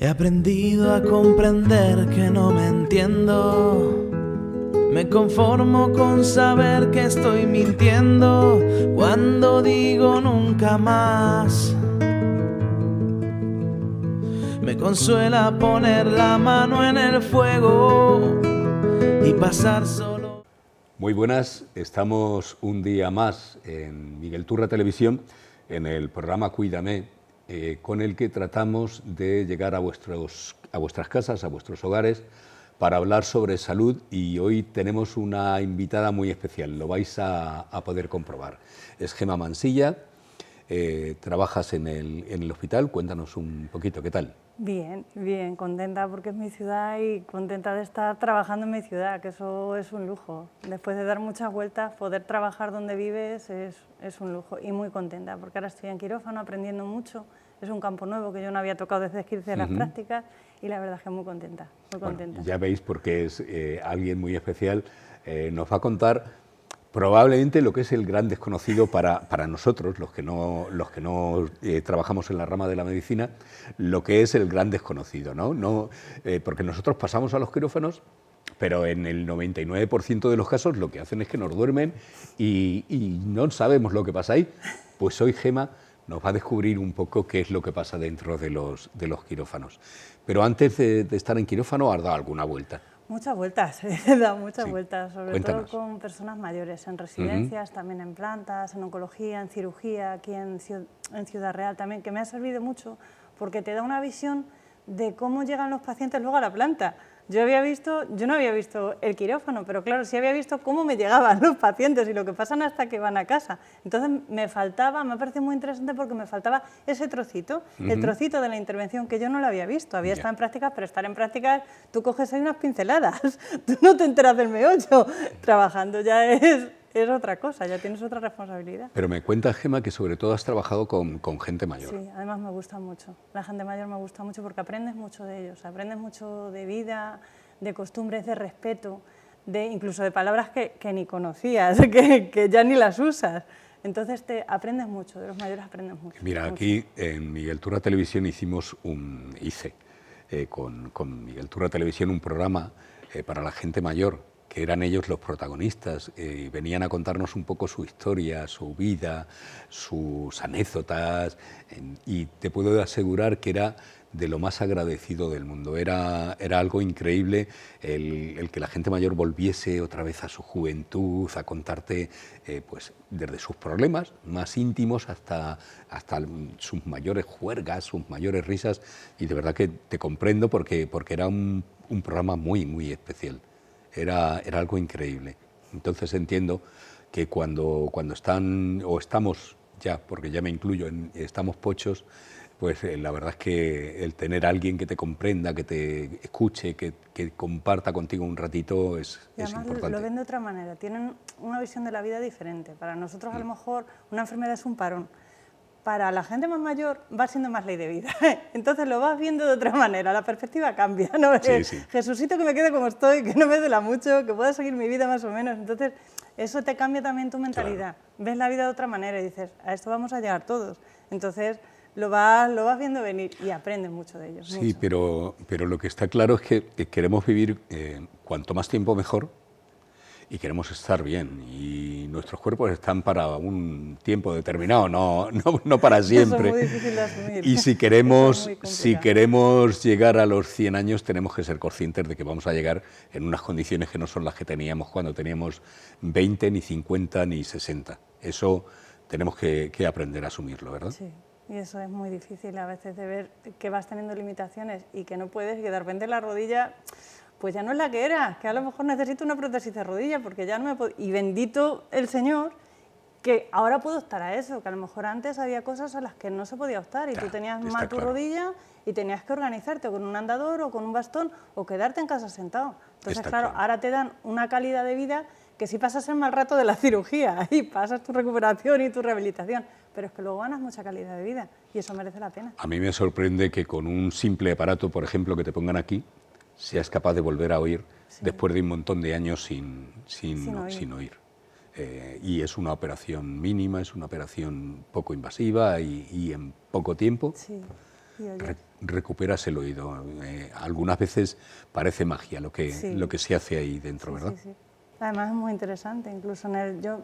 He aprendido a comprender que no me entiendo. Me conformo con saber que estoy mintiendo cuando digo nunca más. Me consuela poner la mano en el fuego y pasar solo. Muy buenas, estamos un día más en Miguel Turra Televisión, en el programa Cuídame, con el que tratamos de llegar a vuestras casas, a vuestros hogares, para hablar sobre salud, y hoy tenemos una invitada muy especial, lo vais a poder comprobar. Es Gemma Mansilla, trabajas en el hospital, cuéntanos un poquito, ¿qué tal? Bien, bien, contenta porque es mi ciudad y contenta de estar trabajando en mi ciudad, que eso es un lujo. Después de dar muchas vueltas, poder trabajar donde vives es un lujo, y muy contenta porque ahora estoy en quirófano aprendiendo mucho. Es un campo nuevo que yo no había tocado desde que hice las prácticas, y la verdad es que muy contenta, muy contenta. Bueno, ya veis, porque es alguien muy especial, nos va a contar probablemente lo que es el gran desconocido para nosotros, los que no trabajamos en la rama de la medicina, lo que es el gran desconocido, ¿no? Porque nosotros pasamos a los quirófanos, pero en el 99% de los casos lo que hacen es que nos duermen y no sabemos lo que pasa ahí. Pues hoy Gemma nos va a descubrir un poco qué es lo que pasa dentro de los quirófanos. Pero antes de estar en quirófano, ¿has dado alguna vuelta? Muchas vueltas, he dado muchas Sí. vueltas, sobre Cuéntanos. todo con personas mayores, en residencias, también en plantas, en oncología, en cirugía, aquí en Ciudad Real también, que me ha servido mucho porque te da una visión de cómo llegan los pacientes luego a la planta. Yo no había visto el quirófano, pero claro, sí había visto cómo me llegaban los pacientes y lo que pasan hasta que van a casa. Entonces me ha parecido muy interesante porque me faltaba ese trocito, el trocito de la intervención que yo no lo había visto. Había estado en prácticas, pero estar en prácticas, tú coges ahí unas pinceladas, tú no te enteras del meollo. Trabajando ya es otra cosa, ya tienes otra responsabilidad. Pero me cuenta, Gemma, que sobre todo has trabajado con gente mayor. Sí, además me gusta mucho. La gente mayor me gusta mucho porque aprendes mucho de ellos, aprendes mucho de vida, de costumbres, de respeto, incluso de palabras que ni conocías, que ya ni las usas. Entonces aprendes mucho, de los mayores aprendes mucho. Mira, mucho. aquí en Miguel Turra Televisión hice con Miguel Turra Televisión un programa para la gente mayor, que eran ellos los protagonistas, venían a contarnos un poco su historia, su vida, sus anécdotas, y te puedo asegurar que era de lo más agradecido del mundo. Era algo increíble el que la gente mayor volviese otra vez a su juventud, a contarte pues desde sus problemas más íntimos hasta sus mayores juergas, sus mayores risas, y de verdad que te comprendo porque era un programa muy, muy especial. Era algo increíble. Entonces entiendo que cuando están, o estamos ya, porque ya me incluyo, estamos pochos, pues la verdad es que el tener a alguien que te comprenda, que te escuche, que comparta contigo un ratito es importante. Lo ven de otra manera, tienen una visión de la vida diferente. Para nosotros a lo mejor una enfermedad es un parón. Para la gente más mayor va siendo más ley de vida. Entonces lo vas viendo de otra manera, la perspectiva cambia, ¿no? Sí, sí. Jesucito, que me quede como estoy, que no me duela mucho, que pueda seguir mi vida más o menos. Entonces eso te cambia también tu mentalidad. Claro. Ves la vida de otra manera y dices, a esto vamos a llegar todos. Entonces lo vas viendo venir y aprendes mucho de ellos. Sí, mucho. pero lo que está claro es que queremos vivir cuanto más tiempo mejor, y queremos estar bien, y nuestros cuerpos están para un tiempo determinado, no para siempre. Eso es muy difícil de asumir. Y si queremos llegar a los 100 años, tenemos que ser conscientes de que vamos a llegar en unas condiciones que no son las que teníamos cuando teníamos 20, ni 50, ni 60. Eso tenemos que aprender a asumirlo, ¿verdad? Sí. Y eso es muy difícil a veces, de ver que vas teniendo limitaciones y que no puedes, y que de repente la rodilla pues ya no es la que era, que a lo mejor necesito una prótesis de rodilla porque ya no me puedo... Y bendito el Señor que ahora puedo optar a eso, que a lo mejor antes había cosas a las que no se podía optar y tú tenías mal tu rodilla y tenías que organizarte con un andador o con un bastón o quedarte en casa sentado. Entonces, claro, ahora te dan una calidad de vida que sí pasas el mal rato de la cirugía y pasas tu recuperación y tu rehabilitación, pero es que luego ganas mucha calidad de vida y eso merece la pena. A mí me sorprende que con un simple aparato, por ejemplo, que te pongan aquí, seas capaz de volver a oír después de un montón de años sin oír. Y es una operación mínima, es una operación poco invasiva y en poco tiempo. Sí. Y oyes. recuperas el oído. Algunas veces parece magia lo que se hace ahí dentro, ¿verdad? Sí, sí. Además es muy interesante, incluso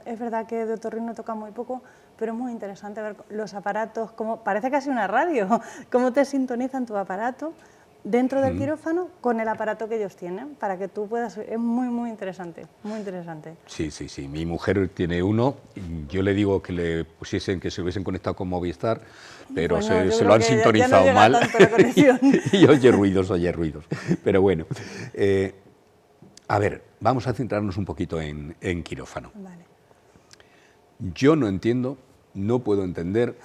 es verdad que de otorrino toca muy poco, pero es muy interesante ver los aparatos, como parece casi una radio, cómo te sintonizan tu aparato dentro del quirófano con el aparato que ellos tienen, para que tú puedas... Es muy interesante, muy interesante. Sí, sí, sí. Mi mujer tiene uno, yo le digo que le pusiesen, que se hubiesen conectado con Movistar, pero Bueno, se lo han sintonizado ya no mal tanto la conexión. y oye ruidos. Pero bueno, a ver, vamos a centrarnos un poquito en quirófano. Vale. Yo no entiendo, no puedo entender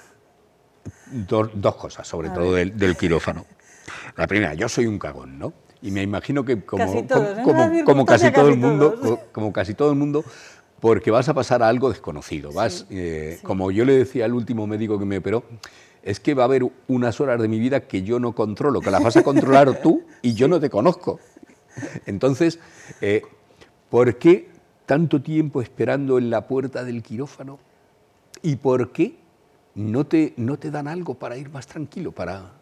dos cosas, sobre todo del quirófano. La primera, yo soy un cagón, ¿no? Y me imagino que como casi todo el mundo, porque vas a pasar a algo desconocido. Como yo le decía al último médico que me operó, es que va a haber unas horas de mi vida que yo no controlo, que las vas a controlar tú y yo no te conozco. Entonces, ¿por qué tanto tiempo esperando en la puerta del quirófano? ¿Y por qué no te dan algo para ir más tranquilo?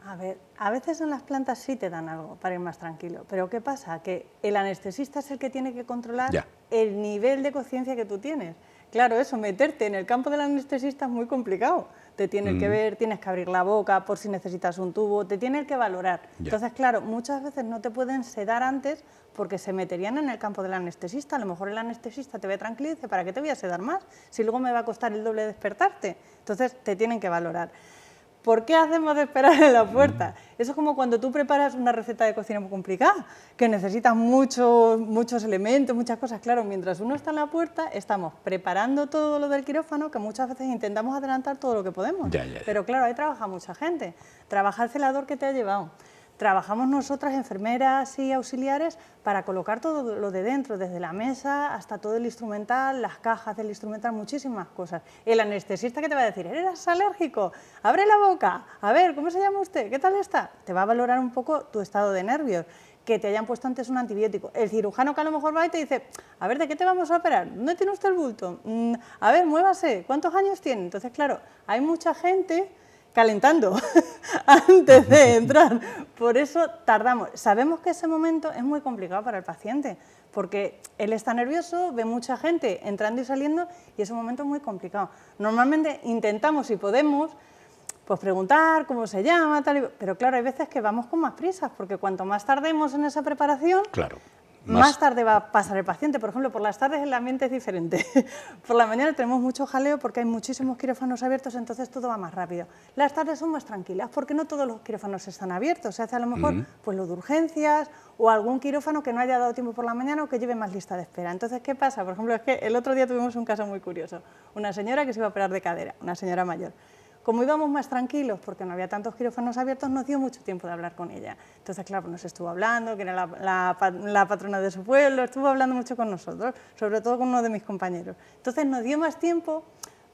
A ver, a veces en las plantas sí te dan algo para ir más tranquilo, pero ¿qué pasa? Que el anestesista es el que tiene que controlar el nivel de conciencia que tú tienes. Claro, eso, meterte en el campo del anestesista es muy complicado. Te tiene que ver, tienes que abrir la boca por si necesitas un tubo, te tiene que valorar. Entonces, claro, muchas veces no te pueden sedar antes porque se meterían en el campo del anestesista. A lo mejor el anestesista te ve tranquilo y dice, ¿para qué te voy a sedar más? Si luego me va a costar el doble despertarte. Entonces, te tienen que valorar. ¿Por qué hacemos de esperar en la puerta? Eso es como cuando tú preparas una receta de cocina muy complicada, que necesitas muchos elementos, muchas cosas. Claro, mientras uno está en la puerta, estamos preparando todo lo del quirófano, que muchas veces intentamos adelantar todo lo que podemos. Pero claro, ahí trabaja mucha gente. Trabaja el celador que te ha llevado. Trabajamos nosotras, enfermeras y auxiliares, para colocar todo lo de dentro, desde la mesa hasta todo el instrumental, las cajas del instrumental, muchísimas cosas. El anestesista, ¿qué te va a decir? ¿Eres alérgico? ¡Abre la boca! A ver, ¿cómo se llama usted? ¿Qué tal está? Te va a valorar un poco tu estado de nervios, que te hayan puesto antes un antibiótico. El cirujano que a lo mejor va y te dice, a ver, ¿de qué te vamos a operar? ¿Dónde tiene usted el bulto? A ver, muévase, ¿cuántos años tiene? Entonces, claro, hay mucha gente calentando antes de entrar. Por eso tardamos. Sabemos que ese momento es muy complicado para el paciente, porque él está nervioso, ve mucha gente entrando y saliendo, y ese momento es muy complicado. Normalmente intentamos, si podemos, pues preguntar cómo se llama, tal, pero claro, hay veces que vamos con más prisas, porque cuanto más tardemos en esa preparación, más tarde va a pasar el paciente. Por ejemplo, por las tardes el ambiente es diferente. Por la mañana tenemos mucho jaleo porque hay muchísimos quirófanos abiertos, entonces todo va más rápido. Las tardes son más tranquilas porque no todos los quirófanos están abiertos. Se hace a lo mejor pues lo de urgencias o algún quirófano que no haya dado tiempo por la mañana o que lleve más lista de espera. Entonces, ¿qué pasa? Por ejemplo, es que el otro día tuvimos un caso muy curioso. Una señora que se iba a operar de cadera, una señora mayor. Como íbamos más tranquilos, porque no había tantos quirófanos abiertos, nos dio mucho tiempo de hablar con ella. Entonces, claro, nos estuvo hablando, que era la patrona de su pueblo, estuvo hablando mucho con nosotros, sobre todo con uno de mis compañeros. Entonces, nos dio más tiempo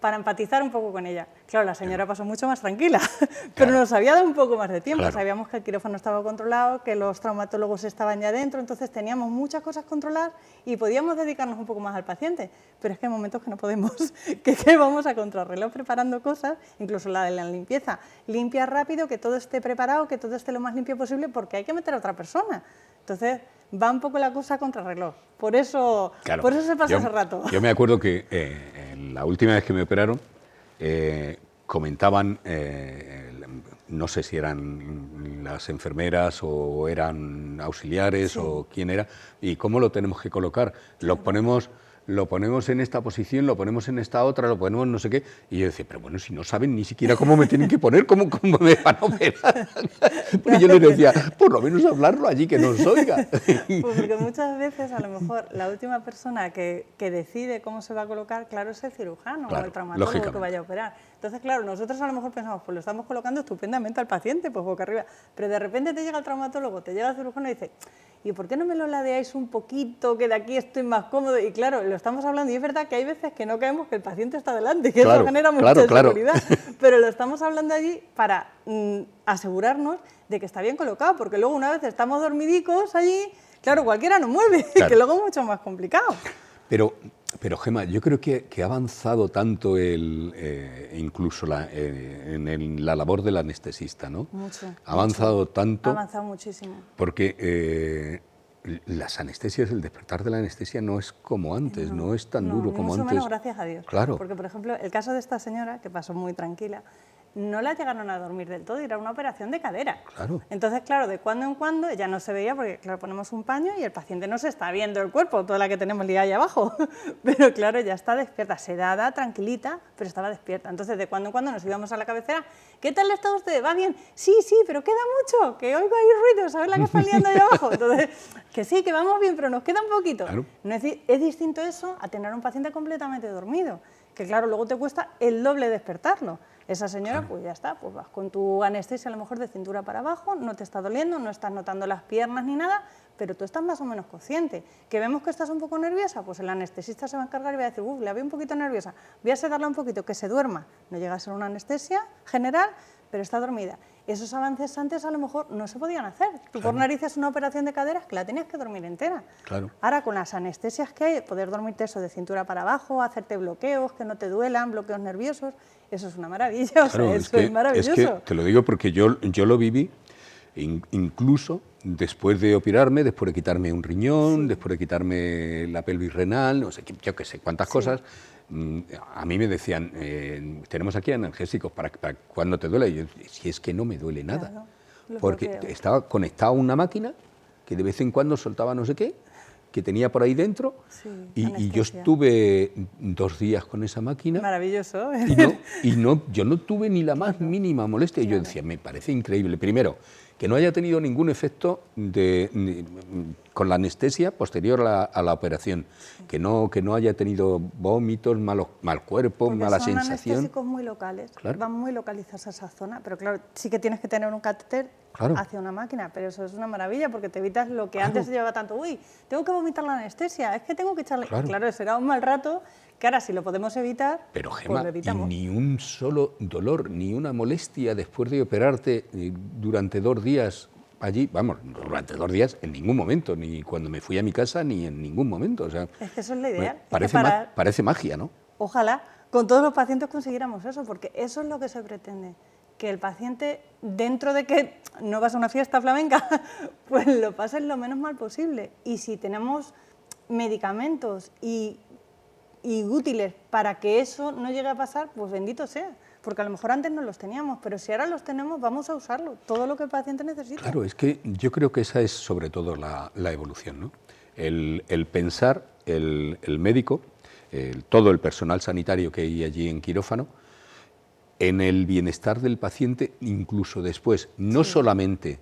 para empatizar un poco con ella. Claro, la señora pasó mucho más tranquila, pero nos había dado un poco más de tiempo. Sabíamos que el quirófano estaba controlado, que los traumatólogos estaban ya dentro, entonces teníamos muchas cosas controladas y podíamos dedicarnos un poco más al paciente. Pero es que hay momentos que no podemos, que vamos a contrarreloj preparando cosas, incluso la de la limpieza. Limpia rápido, que todo esté preparado, que todo esté lo más limpio posible, porque hay que meter a otra persona. Entonces, va un poco la cosa a contrarreloj. Por eso se pasa ese rato. Yo me acuerdo que la última vez que me operaron, comentaban, no sé si eran las enfermeras o eran auxiliares o quién era, y cómo lo tenemos que colocar. Lo ponemos en esta posición, lo ponemos en esta otra, lo ponemos no sé qué. Y yo decía, pero bueno, si no saben ni siquiera cómo me tienen que poner, ¿cómo me van a operar? Porque yo les decía, por lo menos hablarlo allí, que nos oiga. Pues porque muchas veces, a lo mejor, la última persona que decide cómo se va a colocar, claro, es el cirujano o el traumatólogo que vaya a operar. Entonces, claro, nosotros a lo mejor pensamos, pues lo estamos colocando estupendamente al paciente, pues boca arriba. Pero de repente te llega el traumatólogo, te llega el cirujano y dice, ¿y por qué no me lo ladeáis un poquito, que de aquí estoy más cómodo? Y claro, lo estamos hablando y es verdad que hay veces que no caemos que el paciente está delante, que eso genera mucha inseguridad, pero lo estamos hablando allí para asegurarnos de que está bien colocado, porque luego una vez estamos dormidicos allí, claro, cualquiera nos mueve, que luego es mucho más complicado. Pero Pero Gemma, yo creo que ha avanzado tanto incluso en la labor del anestesista, ¿no? Mucho. Ha avanzado tanto. Ha avanzado muchísimo. Porque las anestesias, el despertar de la anestesia no es como antes, no es tan duro como mucho antes. menos, gracias a Dios. Claro. Porque, por ejemplo, el caso de esta señora, que pasó muy tranquila, no la llegaron a dormir del todo, era una operación de cadera. Claro. Entonces, claro, de cuando en cuando ella no se veía porque, claro, ponemos un paño y el paciente no se está viendo el cuerpo, toda la que tenemos liada ahí abajo. Pero, claro, ya está despierta, sedada, tranquilita, pero estaba despierta. Entonces, de cuando en cuando nos íbamos a la cabecera. ¿Qué tal está usted? ¿Va bien? Sí, sí, pero queda mucho, que oigo ahí ruido, ¿sabes la que está liando ahí abajo? Entonces, que sí, que vamos bien, pero nos queda un poquito. Claro. No es distinto eso a tener a un paciente completamente dormido, que claro, luego te cuesta el doble despertarlo. Esa señora, pues ya está, pues vas con tu anestesia a lo mejor de cintura para abajo, no te está doliendo, no estás notando las piernas ni nada, pero tú estás más o menos consciente. ¿Que vemos que estás un poco nerviosa? Pues el anestesista se va a encargar y va a decir, la veo un poquito nerviosa, voy a sedarla un poquito, que se duerma. No llega a ser una anestesia general, pero está dormida. Esos avances antes a lo mejor no se podían hacer. Tú por narices una operación de caderas que la tenías que dormir entera. Claro. Ahora con las anestesias que hay, poder dormirte eso de cintura para abajo, hacerte bloqueos, que no te duelan, bloqueos nerviosos, eso es una maravilla, Claro, o sea, eso es maravilloso. Es que te lo digo porque yo lo viví, incluso después de operarme, después de quitarme un riñón, después de quitarme la pelvis renal, no sé, yo qué sé, cuántas cosas. A mí me decían, tenemos aquí analgésicos para cuando te duele. Y yo, si es que no me duele nada, claro, porque estaba conectado a una máquina que de vez en cuando soltaba no sé qué, que tenía por ahí dentro, y yo estuve 2 días con esa máquina. Maravilloso. Yo no tuve ni la más mínima molestia. Y yo decía, me parece increíble. Primero, que no haya tenido ningún efecto con la anestesia posterior a la operación, que no haya tenido vómitos, mal cuerpo, porque mala son sensación. anestésicos muy locales, Claro. van muy localizados a esa zona, pero claro, sí que tienes que tener un catéter Claro. hacia una máquina, pero eso es una maravilla porque te evitas lo que Claro. antes se llevaba tanto, uy, tengo que vomitar la anestesia, es que tengo que echarle... Claro. Claro, será un mal rato, que ahora si lo podemos evitar, Pero pues Gemma, lo evitamos. ni un solo dolor, ni una molestia después de operarte durante 2 días allí, vamos, durante 2 días en ningún momento, ni cuando me fui a mi casa, ni en ningún momento. O sea, Es que eso es lo ideal. Parece magia, ¿no? Ojalá con todos los pacientes consiguiéramos eso, porque eso es lo que se pretende, que el paciente, dentro de que no vas a una fiesta flamenca, pues lo pases lo menos mal posible. Y si tenemos medicamentos y útiles para que eso no llegue a pasar, pues bendito sea. Porque a lo mejor antes no los teníamos, pero si ahora los tenemos, vamos a usarlo, todo lo que el paciente necesita. Claro, es que yo creo que esa es sobre todo la evolución, ¿no? El pensar, el médico, todo el personal sanitario que hay allí en quirófano, en el bienestar del paciente, incluso después, no solamente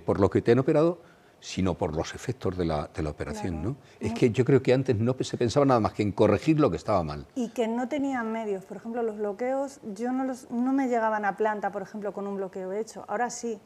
por lo que te han operado, sino por los efectos de la operación, Claro. ¿no? Es que yo creo que antes no se pensaba nada más que en corregir lo que estaba mal. Y que no tenían medios. Por ejemplo, los bloqueos, no me llegaban a planta, por ejemplo, con un bloqueo hecho. Ahora sí,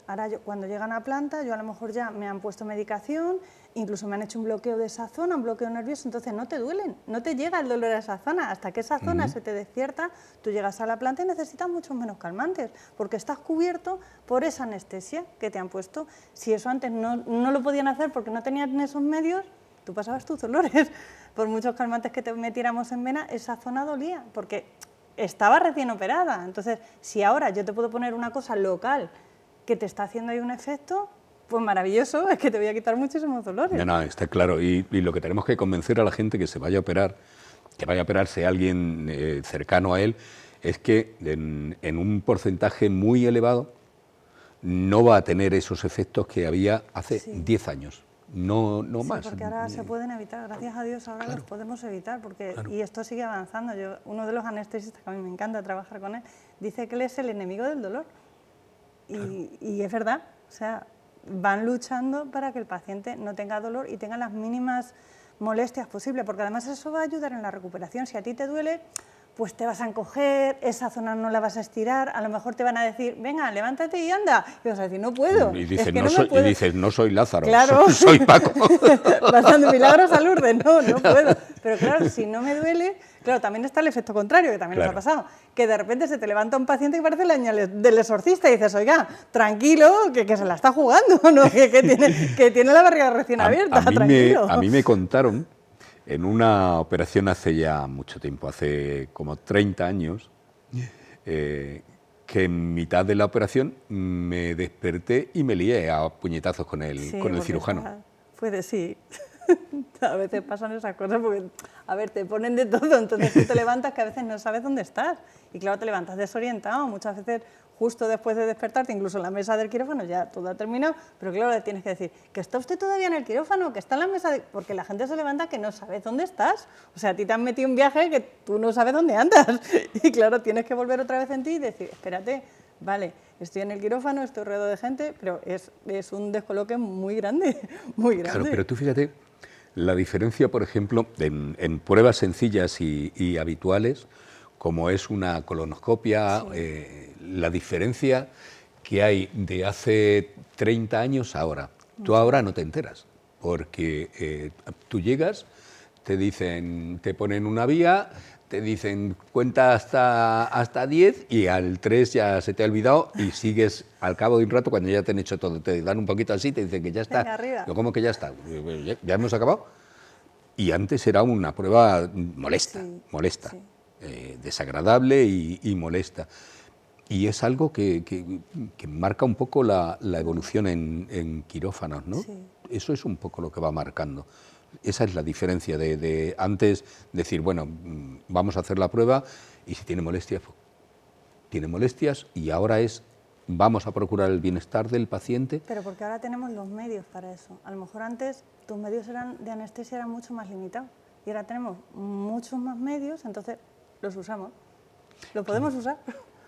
cuando llegan a planta, yo a lo mejor ya me han puesto medicación, incluso me han hecho un bloqueo de esa zona, un bloqueo nervioso, entonces no te duelen, no te llega el dolor a esa zona. Hasta que esa zona se te despierta, tú llegas a la planta y necesitas muchos menos calmantes, porque estás cubierto por esa anestesia que te han puesto. Si eso antes no lo podían hacer porque no tenían esos medios, tú pasabas tus dolores. Por muchos calmantes que te metiéramos en vena, esa zona dolía, porque estaba recién operada. Entonces, si ahora yo te puedo poner una cosa local que te está haciendo ahí un efecto, pues maravilloso, es que te voy a quitar muchísimos dolores. No, está claro. Y lo que tenemos que convencer a la gente que se vaya a operar, que vaya a operarse alguien cercano a él, es que en un porcentaje muy elevado no va a tener esos efectos que había hace 10 años. No más. Porque ahora se pueden evitar, gracias a Dios ahora los podemos evitar, porque y esto sigue avanzando. Uno de los anestesistas, que a mí me encanta trabajar con él, dice que él es el enemigo del dolor. Y es verdad, o sea, van luchando para que el paciente no tenga dolor y tenga las mínimas molestias posibles, porque además eso va a ayudar en la recuperación. Si a ti te duele, pues te vas a encoger, esa zona no la vas a estirar, a lo mejor te van a decir, venga, levántate y anda, y vas a decir, no puedo. Y dices, es que y dices no soy Lázaro, claro. soy Paco. Bastante milagros a Lourdes, no puedo. Pero claro, si no me duele, claro, también está el efecto contrario, que también nos ha pasado, que de repente se te levanta un paciente que parece el año del exorcista y dices, oiga, tranquilo, que se la está jugando, ¿no? que tiene la barriga recién abierta, tranquilo. A mí me contaron en una operación hace ya mucho tiempo, hace como 30 años, que en mitad de la operación me desperté y me lié a puñetazos con el cirujano. Puede, sí. A veces pasan esas cosas porque, a ver, te ponen de todo, entonces tú te levantas que a veces no sabes dónde estás. Y claro, te levantas desorientado, muchas veces justo después de despertarte, incluso en la mesa del quirófano ya todo ha terminado, pero claro, le tienes que decir que está usted todavía en el quirófano, que está en la mesa, porque la gente se levanta que no sabes dónde estás. O sea, a ti te han metido un viaje que tú no sabes dónde andas. Y claro, tienes que volver otra vez en ti y decir, espérate, vale, estoy en el quirófano, estoy rodeado de gente, pero es un descoloque muy grande, muy grande. Claro, pero tú fíjate, la diferencia, por ejemplo, en pruebas sencillas y habituales, como es una colonoscopia, sí. La diferencia que hay de hace 30 años a ahora. Tú ahora no te enteras, porque tú llegas, te dicen, te ponen una vía, te dicen cuenta hasta 10 y al 3 ya se te ha olvidado y sigues al cabo de un rato cuando ya te han hecho todo. Te dan un poquito así, te dicen que ya está. Venga, arriba. ¿Cómo que ya está? ¿Ya hemos acabado? Y antes era una prueba molesta, sí. Desagradable y molesta. Y es algo que marca un poco la evolución en quirófanos, ¿no? Sí. Eso es un poco lo que va marcando. Esa es la diferencia de antes decir, bueno, vamos a hacer la prueba y si tiene molestias, pues, tiene molestias, y ahora es, vamos a procurar el bienestar del paciente. Pero porque ahora tenemos los medios para eso. A lo mejor antes tus medios de anestesia eran mucho más limitados y ahora tenemos muchos más medios, entonces los usamos. ¿Lo podemos usar?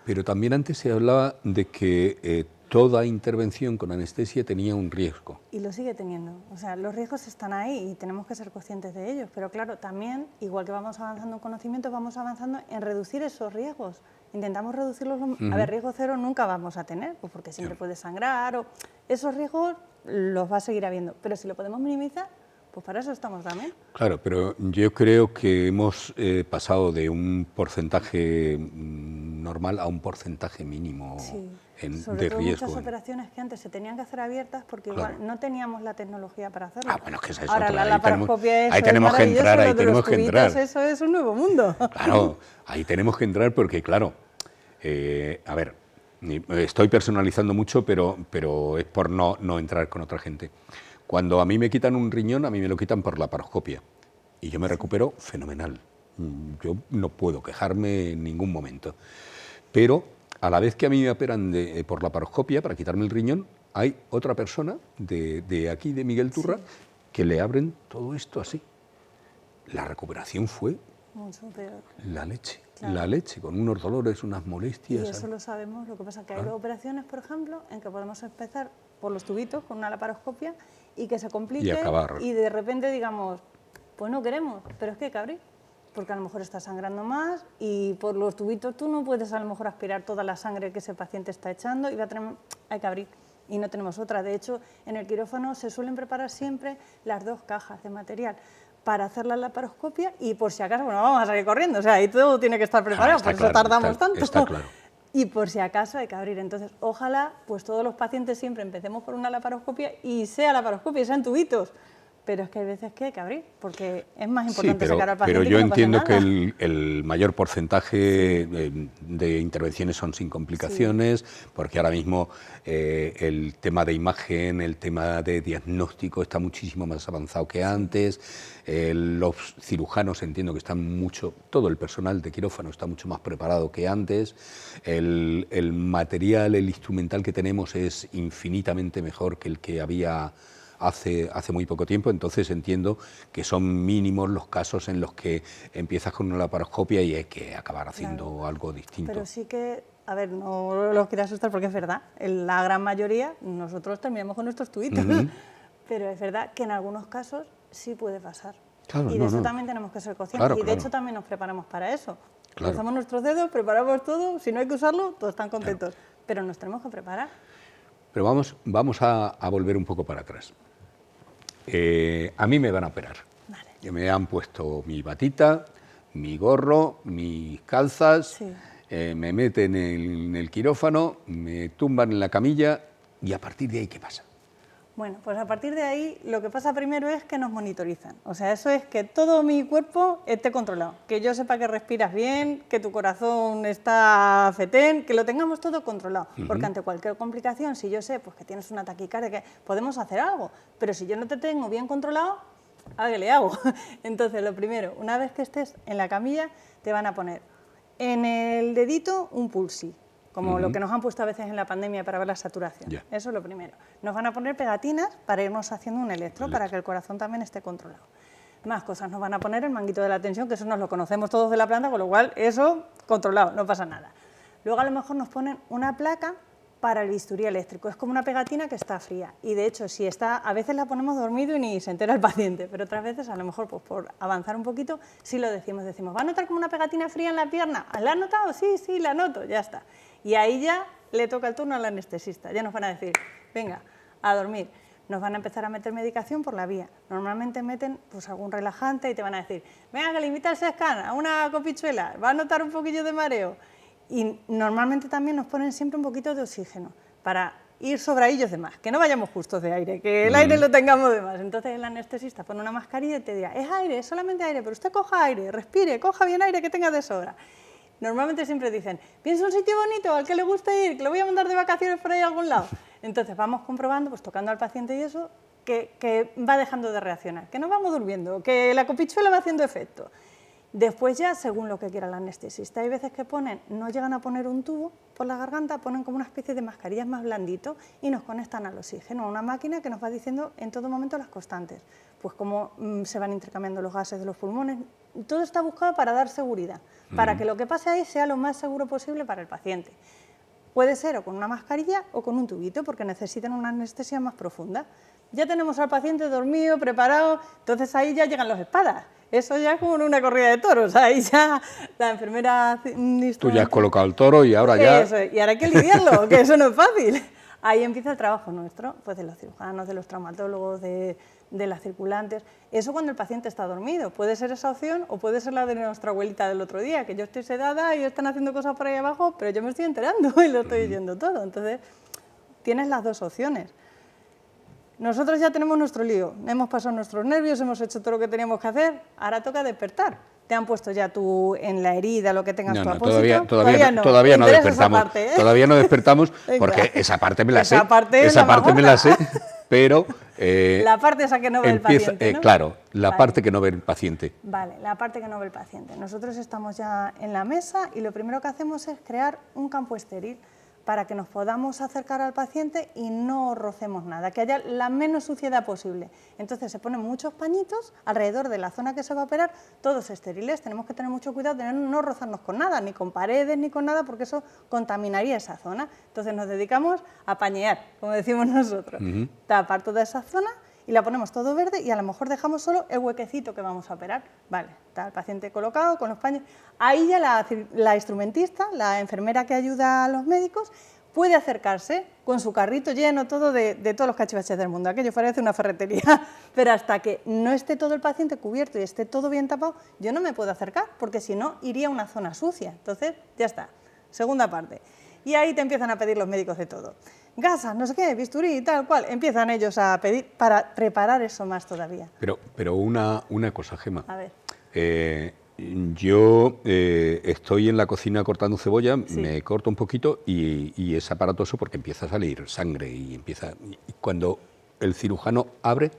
Pero también antes se hablaba de que toda intervención con anestesia tenía un riesgo. Y lo sigue teniendo. O sea, los riesgos están ahí y tenemos que ser conscientes de ellos. Pero claro, también, igual que vamos avanzando en conocimiento, vamos avanzando en reducir esos riesgos. Intentamos reducirlos. A ver, riesgo cero nunca vamos a tener, pues porque siempre puede sangrar. O esos riesgos los va a seguir habiendo. Pero si lo podemos minimizar, pues para eso estamos también. Claro, pero yo creo que hemos pasado de un porcentaje normal a un porcentaje mínimo sobre de todo riesgo. Muchas operaciones que antes se tenían que hacer abiertas porque claro. igual no teníamos la tecnología para hacerlo. Ah, bueno, es que esa es ahora otra. La laparoscopia ahí tenemos que entrar, ahí tenemos que entrar. Eso es un nuevo mundo. Claro, ahí tenemos que entrar porque, claro, a ver, estoy personalizando mucho, pero es por no entrar con otra gente. Cuando a mí me quitan un riñón, a mí me lo quitan por laparoscopia y yo me recupero fenomenal. Yo no puedo quejarme en ningún momento. Pero a la vez que a mí me operan por laparoscopia para quitarme el riñón, hay otra persona de aquí, de Miguel Turra, que le abren todo esto así. La recuperación fue mucho peor. La leche. Claro. La leche, con unos dolores, unas molestias. Y eso lo sabemos. Lo que pasa es que hay operaciones, por ejemplo, en que podemos empezar por los tubitos con una laparoscopia y que se complique y acabar. Y de repente digamos, pues no queremos, pero es que hay que abrir, porque a lo mejor está sangrando más y por los tubitos tú no puedes a lo mejor aspirar toda la sangre que ese paciente está echando y hay que abrir y no tenemos otra. De hecho, en el quirófano se suelen preparar siempre las 2 cajas de material para hacer la laparoscopia y por si acaso, bueno, vamos a salir corriendo, o sea, ahí todo tiene que estar preparado, por eso tardamos tanto. Está claro. Y por si acaso hay que abrir. Entonces, ojalá pues todos los pacientes siempre empecemos por una laparoscopia y sea laparoscopia y sean tubitos. Pero es que hay veces que hay que abrir, porque es más importante sacar al paciente. Pero yo entiendo que nada. el mayor porcentaje de intervenciones son sin complicaciones, porque ahora mismo el tema de imagen, el tema de diagnóstico está muchísimo más avanzado que antes. Los cirujanos entiendo que están todo el personal de quirófano está mucho más preparado que antes. El material, el instrumental que tenemos es infinitamente mejor que el que había hace muy poco tiempo, entonces entiendo que son mínimos los casos en los que empiezas con una laparoscopia y hay que acabar haciendo algo distinto. Pero sí que, a ver, no los quiero asustar porque es verdad, en la gran mayoría nosotros terminamos con nuestros tubitos, pero es verdad que en algunos casos sí puede pasar. Claro, y de eso también tenemos que ser conscientes y de hecho también nos preparamos para eso. Usamos nuestros dedos, preparamos todo, si no hay que usarlo, todos están contentos, pero nos tenemos que preparar. Pero vamos a volver un poco para atrás. A mí me van a operar. Vale. Me han puesto mi batita, mi gorro, mis calzas, me meten en el quirófano, me tumban en la camilla y a partir de ahí, ¿qué pasa? Bueno, pues a partir de ahí lo que pasa primero es que nos monitorizan. O sea, eso es que todo mi cuerpo esté controlado, que yo sepa que respiras bien, que tu corazón está fetén, que lo tengamos todo controlado. Porque ante cualquier complicación, si yo sé pues, que tienes una taquicardia, que podemos hacer algo, pero si yo no te tengo bien controlado, ¿a qué le hago? Entonces, lo primero, una vez que estés en la camilla, te van a poner en el dedito un pulsi, como lo que nos han puesto a veces en la pandemia para ver la saturación. Eso es lo primero. Nos van a poner pegatinas para irnos haciendo un electro, para que el corazón también esté controlado. Más cosas, nos van a poner el manguito de la tensión, que eso nos lo conocemos todos de la planta, con lo cual eso controlado, no pasa nada. Luego a lo mejor nos ponen una placa para el bisturí eléctrico, es como una pegatina que está fría y de hecho si está, a veces la ponemos dormido y ni se entera el paciente, pero otras veces a lo mejor pues, por avanzar un poquito sí lo decimos, ¿va a notar como una pegatina fría en la pierna? ¿La ha notado? Sí, sí, la noto, ya está. Y ahí ya le toca el turno al anestesista, ya nos van a decir, venga, a dormir. Nos van a empezar a meter medicación por la vía. Normalmente meten pues, algún relajante y te van a decir, venga, que le invita al Sescan a una copichuela, va a notar un poquillo de mareo. Y normalmente también nos ponen siempre un poquito de oxígeno para ir sobradillos de más, que no vayamos justos de aire, que el aire lo tengamos de más. Entonces el anestesista pone una mascarilla y te dirá, es aire, es solamente aire, pero usted coja aire, respire, coja bien aire que tenga de sobra. Normalmente siempre dicen, piensa un sitio bonito al que le guste ir, que lo voy a mandar de vacaciones por ahí a algún lado. Entonces vamos comprobando, pues tocando al paciente y eso, que va dejando de reaccionar, que nos vamos durmiendo, que la copichuela va haciendo efecto. Después ya, según lo que quiera el anestesista, hay veces que ponen, no llegan a poner un tubo por la garganta, ponen como una especie de mascarillas más blandito y nos conectan al oxígeno, a una máquina que nos va diciendo en todo momento las constantes, pues cómo se van intercambiando los gases de los pulmones, todo está buscado para dar seguridad, para que lo que pase ahí sea lo más seguro posible para el paciente. Puede ser o con una mascarilla o con un tubito, porque necesitan una anestesia más profunda. Ya tenemos al paciente dormido, preparado, entonces ahí ya llegan los espadas. Eso ya es como una corrida de toros, ahí ya la enfermera... Tú ya has colocado el toro y ahora ya... Eso, y ahora hay que lidiarlo, que eso no es fácil. Ahí empieza el trabajo nuestro, pues de los cirujanos, de los traumatólogos, de las circulantes. Eso cuando el paciente está dormido. Puede ser esa opción o puede ser la de nuestra abuelita del otro día, que yo estoy sedada y están haciendo cosas por ahí abajo, pero yo me estoy enterando y lo estoy oyendo todo. Entonces, tienes las dos opciones. Nosotros ya tenemos nuestro lío, hemos pasado nuestros nervios, hemos hecho todo lo que teníamos que hacer, ahora toca despertar. Te han puesto ya tú en la herida, lo que tengas tu apósito. Todavía no despertamos. Parte, ¿eh? Todavía no despertamos porque esa parte me la sé. Esa parte me la sé, pero... la parte esa que no ve el paciente, ¿no? Claro, la parte que no ve el paciente. Vale, la parte que no ve el paciente. Nosotros estamos ya en la mesa y lo primero que hacemos es crear un campo estéril para que nos podamos acercar al paciente y no rocemos nada, que haya la menos suciedad posible. Entonces se ponen muchos pañitos alrededor de la zona que se va a operar, todos estériles. Tenemos que tener mucho cuidado de no rozarnos con nada, ni con paredes, ni con nada, porque eso contaminaría esa zona. Entonces nos dedicamos a pañear, como decimos nosotros, tapar toda esa zona y la ponemos todo verde y a lo mejor dejamos solo el huequecito que vamos a operar. Vale, está el paciente colocado con los paños. Ahí ya la instrumentista, la enfermera que ayuda a los médicos, puede acercarse con su carrito lleno todo de todos los cachivaches del mundo. Aquello parece una ferretería, pero hasta que no esté todo el paciente cubierto y esté todo bien tapado, yo no me puedo acercar, porque si no, iría a una zona sucia. Entonces, ya está. Segunda parte. Y ahí te empiezan a pedir los médicos de todo. Gasas, no sé qué, bisturí y tal cual. Empiezan ellos a pedir para preparar eso más todavía. Pero una cosa, Gemma. A ver. Yo estoy en la cocina cortando cebolla, Sí. me corto un poquito y es aparatoso porque empieza a salir sangre y cuando el cirujano abre...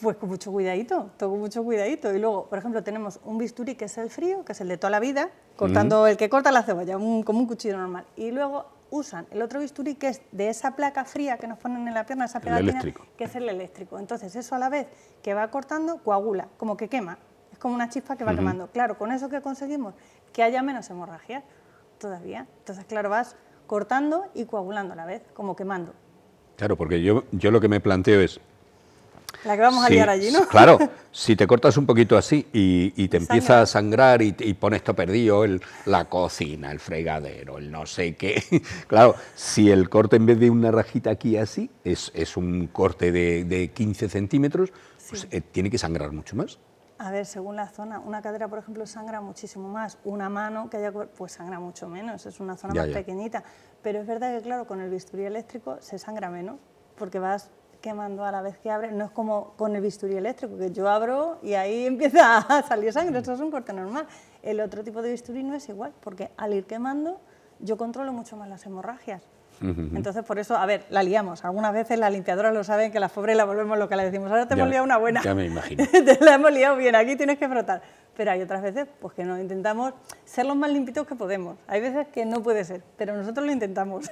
Pues con mucho cuidadito, todo con mucho cuidadito. Y luego, por ejemplo, tenemos un bisturí que es el frío, que es el de toda la vida, cortando el que corta la cebolla, como un cuchillo normal. Y luego usan el otro bisturí que es de esa placa fría que nos ponen en la pierna, esa pegatina, que es el eléctrico. Entonces eso a la vez que va cortando, coagula, como que quema. Es como una chispa que va quemando. Claro, con eso que conseguimos, que haya menos hemorragia todavía. Entonces, claro, vas cortando y coagulando a la vez, como quemando. Claro, porque yo lo que me planteo es... La que vamos a liar allí, ¿no? Claro, si te cortas un poquito así y te empieza a sangrar y pones todo perdido, la cocina, el fregadero, el no sé qué... Claro, si el corte en vez de una rajita aquí así, es un corte de 15 centímetros, pues tiene que sangrar mucho más. A ver, según la zona, una cadera, por ejemplo, sangra muchísimo más, una mano que haya, pues sangra mucho menos, es una zona más pequeñita, pero es verdad que, claro, con el bisturí eléctrico se sangra menos, porque vas quemando a la vez que abres, no es como con el bisturí eléctrico, que yo abro y ahí empieza a salir sangre, esto es un corte normal. El otro tipo de bisturí no es igual, porque al ir quemando yo controlo mucho más las hemorragias. Entonces, por eso, a ver, la liamos. Algunas veces las limpiadoras lo saben, que las pobres la volvemos loca, le decimos, ahora te hemos liado una buena. Ya me imagino. Te la hemos liado bien, aquí tienes que frotar. Pero hay otras veces pues que no, intentamos ser los más limpitos que podemos. Hay veces que no puede ser, pero nosotros lo intentamos.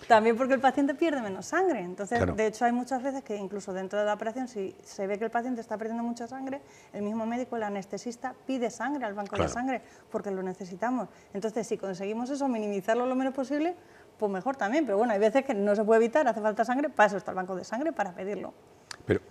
También porque el paciente pierde menos sangre. Entonces, claro. De hecho, hay muchas veces que incluso dentro de la operación, si se ve que el paciente está perdiendo mucha sangre, el mismo médico, el anestesista, pide sangre al banco de sangre porque lo necesitamos. Entonces, si conseguimos eso, minimizarlo lo menos posible, pues mejor también. Pero bueno, hay veces que no se puede evitar, hace falta sangre, para eso está el banco de sangre, para pedirlo. Pero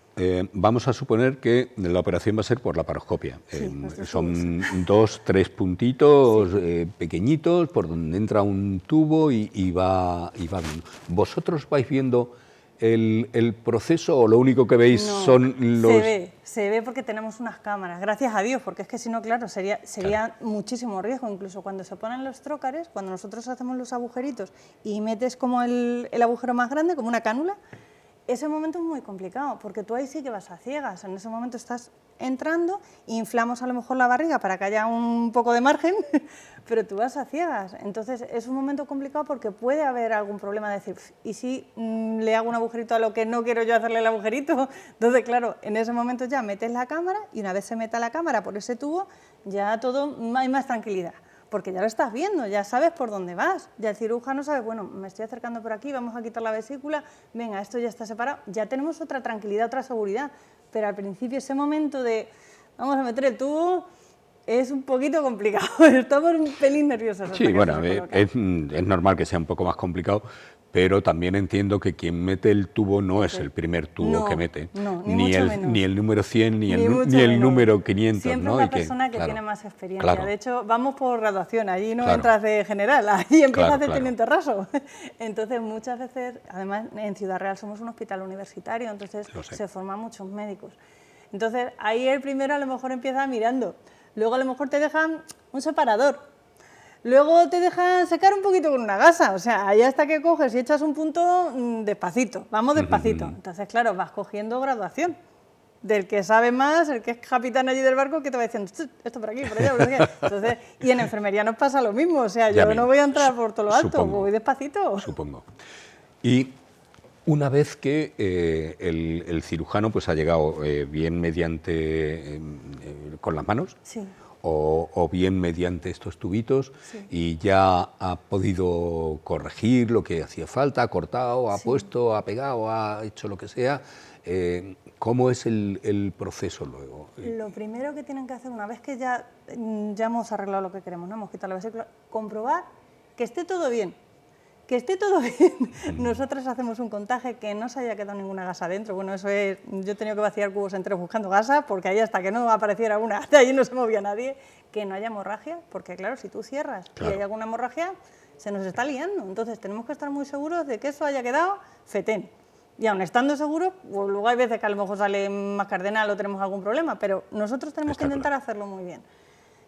vamos a suponer que la operación va a ser por laparoscopia. Sí, son 2, 3 puntitos pequeñitos por donde entra un tubo y va viendo. ¿Vosotros vais viendo el proceso o lo único que veis son los...? Se ve porque tenemos unas cámaras, gracias a Dios, porque es que si no, claro, sería muchísimo riesgo. Incluso cuando se ponen los trócares, cuando nosotros hacemos los agujeritos y metes como el agujero más grande, como una cánula, ese momento es muy complicado, porque tú ahí sí que vas a ciegas. En ese momento estás entrando, inflamos a lo mejor la barriga para que haya un poco de margen, pero tú vas a ciegas. Entonces es un momento complicado porque puede haber algún problema de decir, ¿y si le hago un agujerito a lo que no quiero yo hacerle el agujerito? Entonces, claro, en ese momento ya metes la cámara y una vez se meta la cámara por ese tubo, ya todo hay más tranquilidad. Porque ya lo estás viendo, ya sabes por dónde vas. Ya el cirujano sabe, bueno, me estoy acercando por aquí, vamos a quitar la vesícula, venga, esto ya está separado. Ya tenemos otra tranquilidad, otra seguridad. Pero al principio ese momento de, vamos a meter el tubo, es un poquito complicado. Estamos un pelín nerviosos. Sí, bueno, es normal que sea un poco más complicado, pero también entiendo que quien mete el tubo no es el primer tubo que mete, ni el número 100, ni el número 500. Siempre ¿no? es la persona que tiene más experiencia. Claro. De hecho, vamos por graduación, allí no entras de general, allí empiezas de teniente raso. Entonces, muchas veces, además en Ciudad Real somos un hospital universitario, entonces se forman muchos médicos. Entonces, ahí el primero a lo mejor empieza mirando, luego a lo mejor te dejan un separador. Luego te dejan secar un poquito con una gasa, o sea, ahí hasta que coges y echas un punto despacito, vamos despacito. Entonces, claro, vas cogiendo graduación. Del que sabe más, el que es capitán allí del barco, que te va diciendo, esto por aquí, por allá, por allá. Entonces, y en enfermería nos pasa lo mismo, o sea, yo no voy a entrar por todo lo alto, voy despacito. Supongo. Y una vez que el cirujano pues ha llegado bien mediante, con las manos, o bien mediante estos tubitos, y ya ha podido corregir lo que hacía falta, ha cortado, ha puesto, ha pegado, ha hecho lo que sea. ¿Cómo es el proceso luego? Lo primero que tienen que hacer, una vez que ya hemos arreglado lo que queremos, ¿no? Hemos quitado la vesícula, comprobar que esté todo bien. Que esté todo bien. Nosotros hacemos un contaje, que no se haya quedado ninguna gasa dentro. Bueno, eso es, yo he tenido que vaciar cubos enteros buscando gasa, porque ahí hasta que no apareciera una, de allí no se movía nadie. Que no haya hemorragia, porque claro, si tú cierras y hay alguna hemorragia, se nos está liando. Entonces tenemos que estar muy seguros de que eso haya quedado fetén. Y aun estando seguros, pues luego hay veces que a lo mejor sale más cardenal o tenemos algún problema, pero nosotros tenemos que intentar hacerlo muy bien.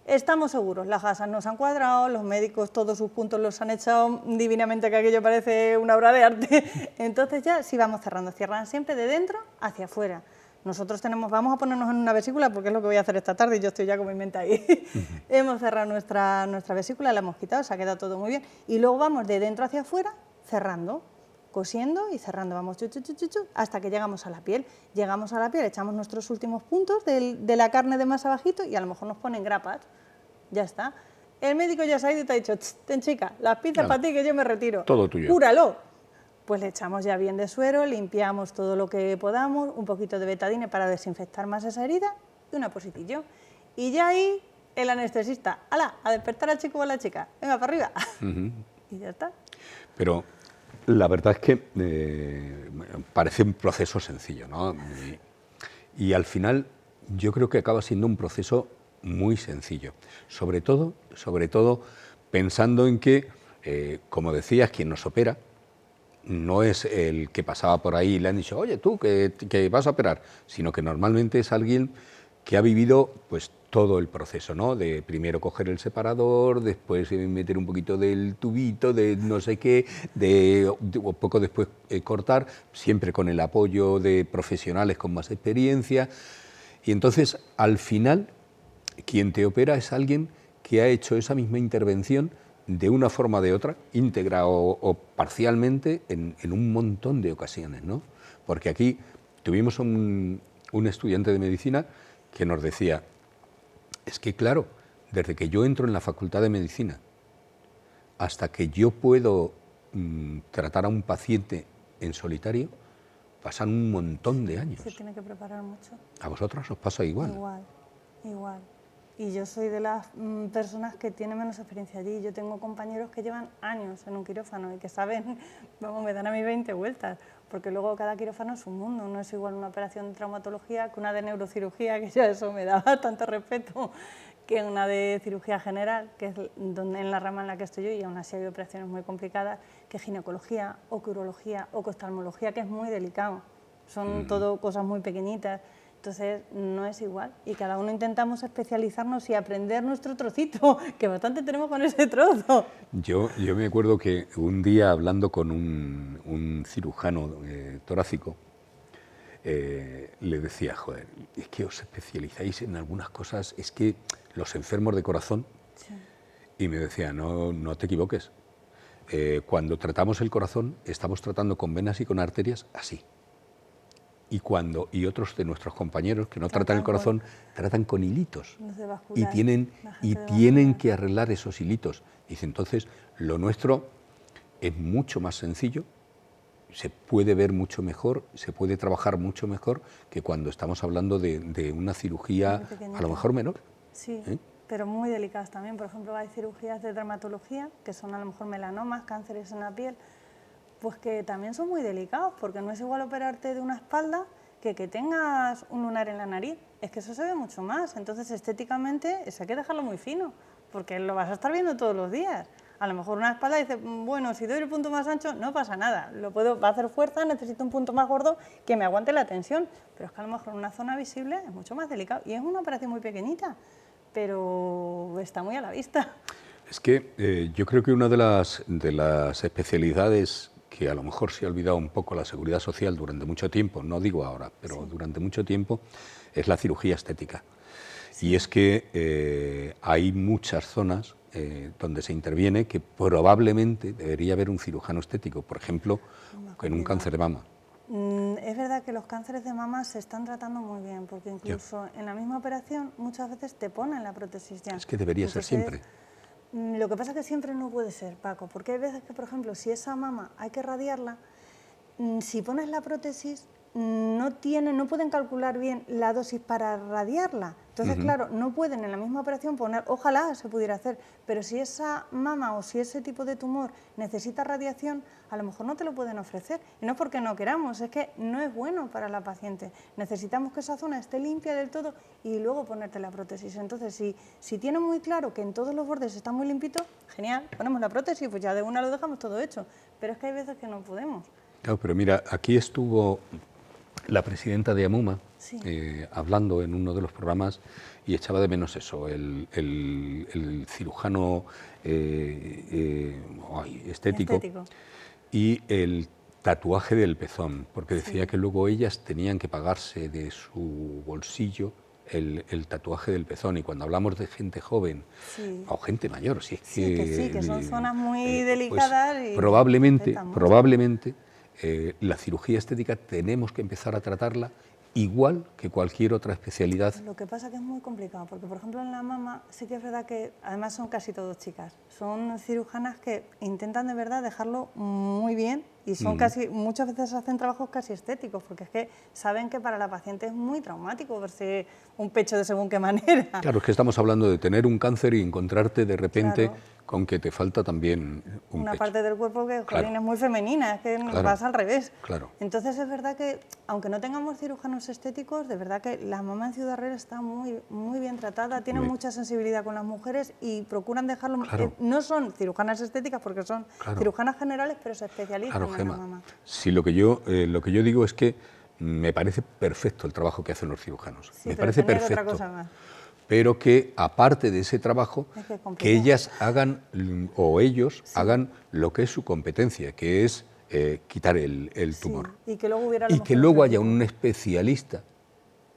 Estamos seguros, las gasas nos han cuadrado, los médicos todos sus puntos los han echado divinamente, que aquello parece una obra de arte. Entonces ya sí vamos cerrando, cierran siempre de dentro hacia afuera. Nosotros vamos a ponernos en una vesícula, porque es lo que voy a hacer esta tarde y yo estoy ya con mi mente ahí. Hemos cerrado nuestra vesícula, la hemos quitado, se ha quedado todo muy bien. Y luego vamos de dentro hacia afuera cerrando, cosiendo y cerrando, vamos hasta que llegamos a la piel. Llegamos a la piel, echamos nuestros últimos puntos de la carne de más abajito y a lo mejor nos ponen grapas. Ya está. El médico ya se ha ido y te ha dicho, ten chica, las pinzas para ti que yo me retiro. Todo tuyo. Cúralo. Pues le echamos ya bien de suero, limpiamos todo lo que podamos, un poquito de betadine para desinfectar más esa herida y un apositillo. Y ya ahí el anestesista, ¡hala!, a despertar al chico o a la chica, venga para arriba. Y ya está. Pero la verdad es que parece un proceso sencillo, ¿no? Y al final yo creo que acaba siendo un proceso muy sencillo, sobre todo pensando en que, como decías, quien nos opera no es el que pasaba por ahí y le han dicho, oye, tú, que vas a operar, sino que normalmente es alguien que ha vivido pues todo el proceso, ¿no? De primero coger el separador, después meter un poquito del tubito, de no sé qué, o poco después cortar, siempre con el apoyo de profesionales con más experiencia. Y entonces, al final, quien te opera es alguien que ha hecho esa misma intervención de una forma o de otra, íntegra o parcialmente, en un montón de ocasiones, ¿no? Porque aquí tuvimos un estudiante de medicina que nos decía, es que claro, desde que yo entro en la Facultad de Medicina hasta que yo puedo tratar a un paciente en solitario, pasan un montón de años. Se tiene que preparar mucho. ¿A vosotros os pasa igual? Igual. Y yo soy de las personas que tienen menos experiencia allí. Yo tengo compañeros que llevan años en un quirófano y que saben, vamos, me dan a mí 20 vueltas, porque luego cada quirófano es un mundo. No es igual una operación de traumatología que una de neurocirugía, que ya eso me da tanto respeto, que una de cirugía general, que es en la rama en la que estoy yo, y aún así hay operaciones muy complicadas, que ginecología o que urología o que oftalmología, que es muy delicado. Son todo cosas muy pequeñitas. Entonces, no es igual, y cada uno intentamos especializarnos y aprender nuestro trocito, que bastante tenemos con ese trozo. Yo me acuerdo que un día, hablando con un cirujano torácico, le decía, joder, es que os especializáis en algunas cosas, es que los enfermos de corazón, Sí. y me decía, no te equivoques, cuando tratamos el corazón, estamos tratando con venas y con arterias así. Y otros de nuestros compañeros que no tratan el corazón, tratan con hilitos. Y tienen que arreglar esos hilitos. Dice, entonces, lo nuestro es mucho más sencillo, se puede ver mucho mejor, se puede trabajar mucho mejor que cuando estamos hablando de una cirugía a lo mejor menor. Sí, pero muy delicadas también. Por ejemplo, hay cirugías de dermatología, que son a lo mejor melanomas, cánceres en la piel, pues que también son muy delicados, porque no es igual operarte de una espalda que tengas un lunar en la nariz. Es que eso se ve mucho más. Entonces, estéticamente, eso hay que dejarlo muy fino, porque lo vas a estar viendo todos los días. A lo mejor una espalda dice, bueno, si doy el punto más ancho, no pasa nada. Va a hacer fuerza, necesito un punto más gordo que me aguante la tensión. Pero es que a lo mejor una zona visible es mucho más delicado. Y es una operación muy pequeñita, pero está muy a la vista. Es que yo creo que una de las especialidades que a lo mejor se ha olvidado un poco la seguridad social durante mucho tiempo, no digo ahora, pero durante mucho tiempo, es la cirugía estética. Sí. Y es que hay muchas zonas donde se interviene que probablemente debería haber un cirujano estético, por ejemplo, en un cáncer de mama. Es verdad que los cánceres de mama se están tratando muy bien, porque incluso en la misma operación muchas veces te ponen la prótesis ya. Es que debería ser siempre. Lo que pasa es que siempre no puede ser, Paco, porque hay veces que, por ejemplo, si esa mama hay que radiarla, si pones la prótesis no pueden calcular bien la dosis para radiarla. Entonces, claro, no pueden en la misma operación poner, ojalá se pudiera hacer, pero si esa mama o si ese tipo de tumor necesita radiación, a lo mejor no te lo pueden ofrecer. Y no es porque no queramos, es que no es bueno para la paciente. Necesitamos que esa zona esté limpia del todo y luego ponerte la prótesis. Entonces, si tiene muy claro que en todos los bordes está muy limpito, genial, ponemos la prótesis, pues ya de una lo dejamos todo hecho. Pero es que hay veces que no podemos. Claro, pero mira, aquí estuvo la presidenta de AMUMA, sí, hablando en uno de los programas y echaba de menos eso, el cirujano estético y el tatuaje del pezón, porque decía que luego ellas tenían que pagarse de su bolsillo el tatuaje del pezón, y cuando hablamos de gente joven o gente mayor, si es que son zonas muy delicadas, pues, probablemente la cirugía estética tenemos que empezar a tratarla igual que cualquier otra especialidad. Lo que pasa es que es muy complicado, porque por ejemplo en la mama sí que es verdad que además son casi todas chicas, son cirujanas que intentan de verdad dejarlo muy bien y son muchas veces hacen trabajos casi estéticos, porque es que saben que para la paciente es muy traumático verse un pecho de según qué manera. Claro, es que estamos hablando de tener un cáncer y encontrarte de repente con que te falta también una pecho. Parte del cuerpo que es muy femenina, es que nos pasa al revés. Entonces es verdad que, aunque no tengamos cirujanos estéticos, de verdad que la mama en Ciudad Real está muy bien tratada, tiene mucha sensibilidad con las mujeres y procuran dejarlo... no son cirujanas estéticas porque son cirujanas generales, pero se especializan en la mama. Sí, lo que yo digo es que me parece perfecto el trabajo que hacen los cirujanos. Sí, me parece perfecto. Otra cosa más. pero que aparte de ese trabajo, Es que es complicado. que ellas hagan o ellos hagan lo que es su competencia, que es quitar el tumor. Sí, y que luego hubiera a lo Y mejor que luego otro haya tipo. un especialista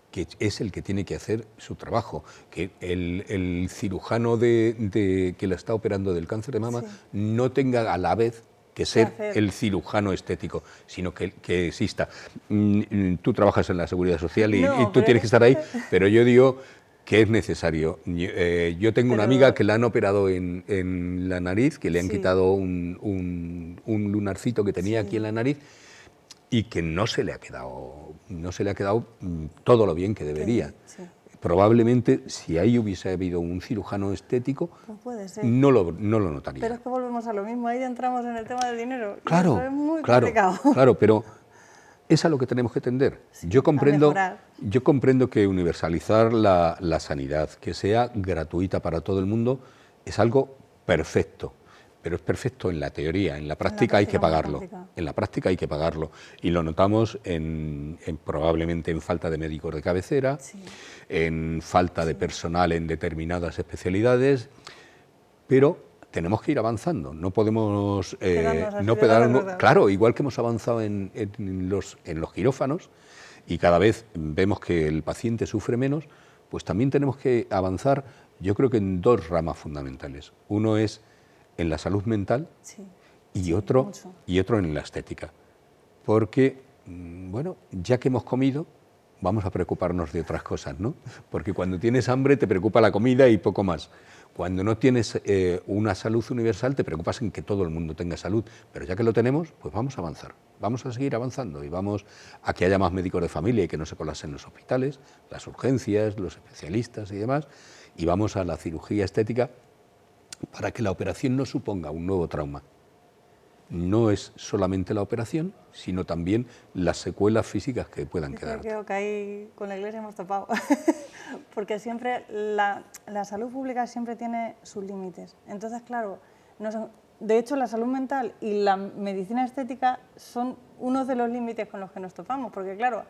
que es el que tiene que hacer su trabajo, que el cirujano que la está operando del cáncer de mama Sí. no tenga a la vez que ser hacer. el cirujano estético, sino que exista. Tú trabajas en la Seguridad Social y No, tú pero tienes que estar ahí, pero yo digo que es necesario. Yo tengo una Pero- amiga que la han operado en la nariz, que le han Sí. quitado un lunarcito que tenía aquí en la nariz, y que no se le ha quedado todo lo bien que debería. Sí. Probablemente si ahí hubiese habido un cirujano estético, Pues puede ser. no lo notaría. Pero es que volvemos a lo mismo, ahí entramos en el tema del dinero. y Claro, eso es muy claro, complicado. claro, pero es a lo que tenemos que tender. Yo mejorar. comprendo que universalizar la sanidad, que sea gratuita para todo el mundo, es algo perfecto. Pero es perfecto en la teoría, en la práctica hay que práctica muy pagarlo. complicado. En la práctica hay que pagarlo. Y lo notamos probablemente en falta de médicos de cabecera, Sí. en falta de personal en determinadas especialidades, pero tenemos que ir avanzando. No podemos Quedarnos así no de brazos pegarnos. cruzados. Claro, igual que hemos avanzado en los quirófanos y cada vez vemos que el paciente sufre menos, pues también tenemos que avanzar, yo creo que en dos ramas fundamentales. Uno es en la salud mental Sí. y, Sí, otro, mucho. y otro en la estética. Porque, bueno, ya que hemos comido, vamos a preocuparnos de otras cosas, ¿no? Porque cuando tienes hambre te preocupa la comida y poco más. Cuando no tienes una salud universal te preocupas en que todo el mundo tenga salud. Pero ya que lo tenemos, pues vamos a avanzar. Vamos a seguir avanzando y vamos a que haya más médicos de familia y que no se colapsen los hospitales, las urgencias, los especialistas y demás. Y vamos a la cirugía estética para que la operación no suponga un nuevo trauma. No es solamente la operación, sino también las secuelas físicas que puedan Yo quedar. creo que ahí con la Iglesia hemos topado, porque siempre la salud pública siempre tiene sus límites. Entonces, claro, de hecho la salud mental y la medicina estética son unos de los límites con los que nos topamos, porque claro,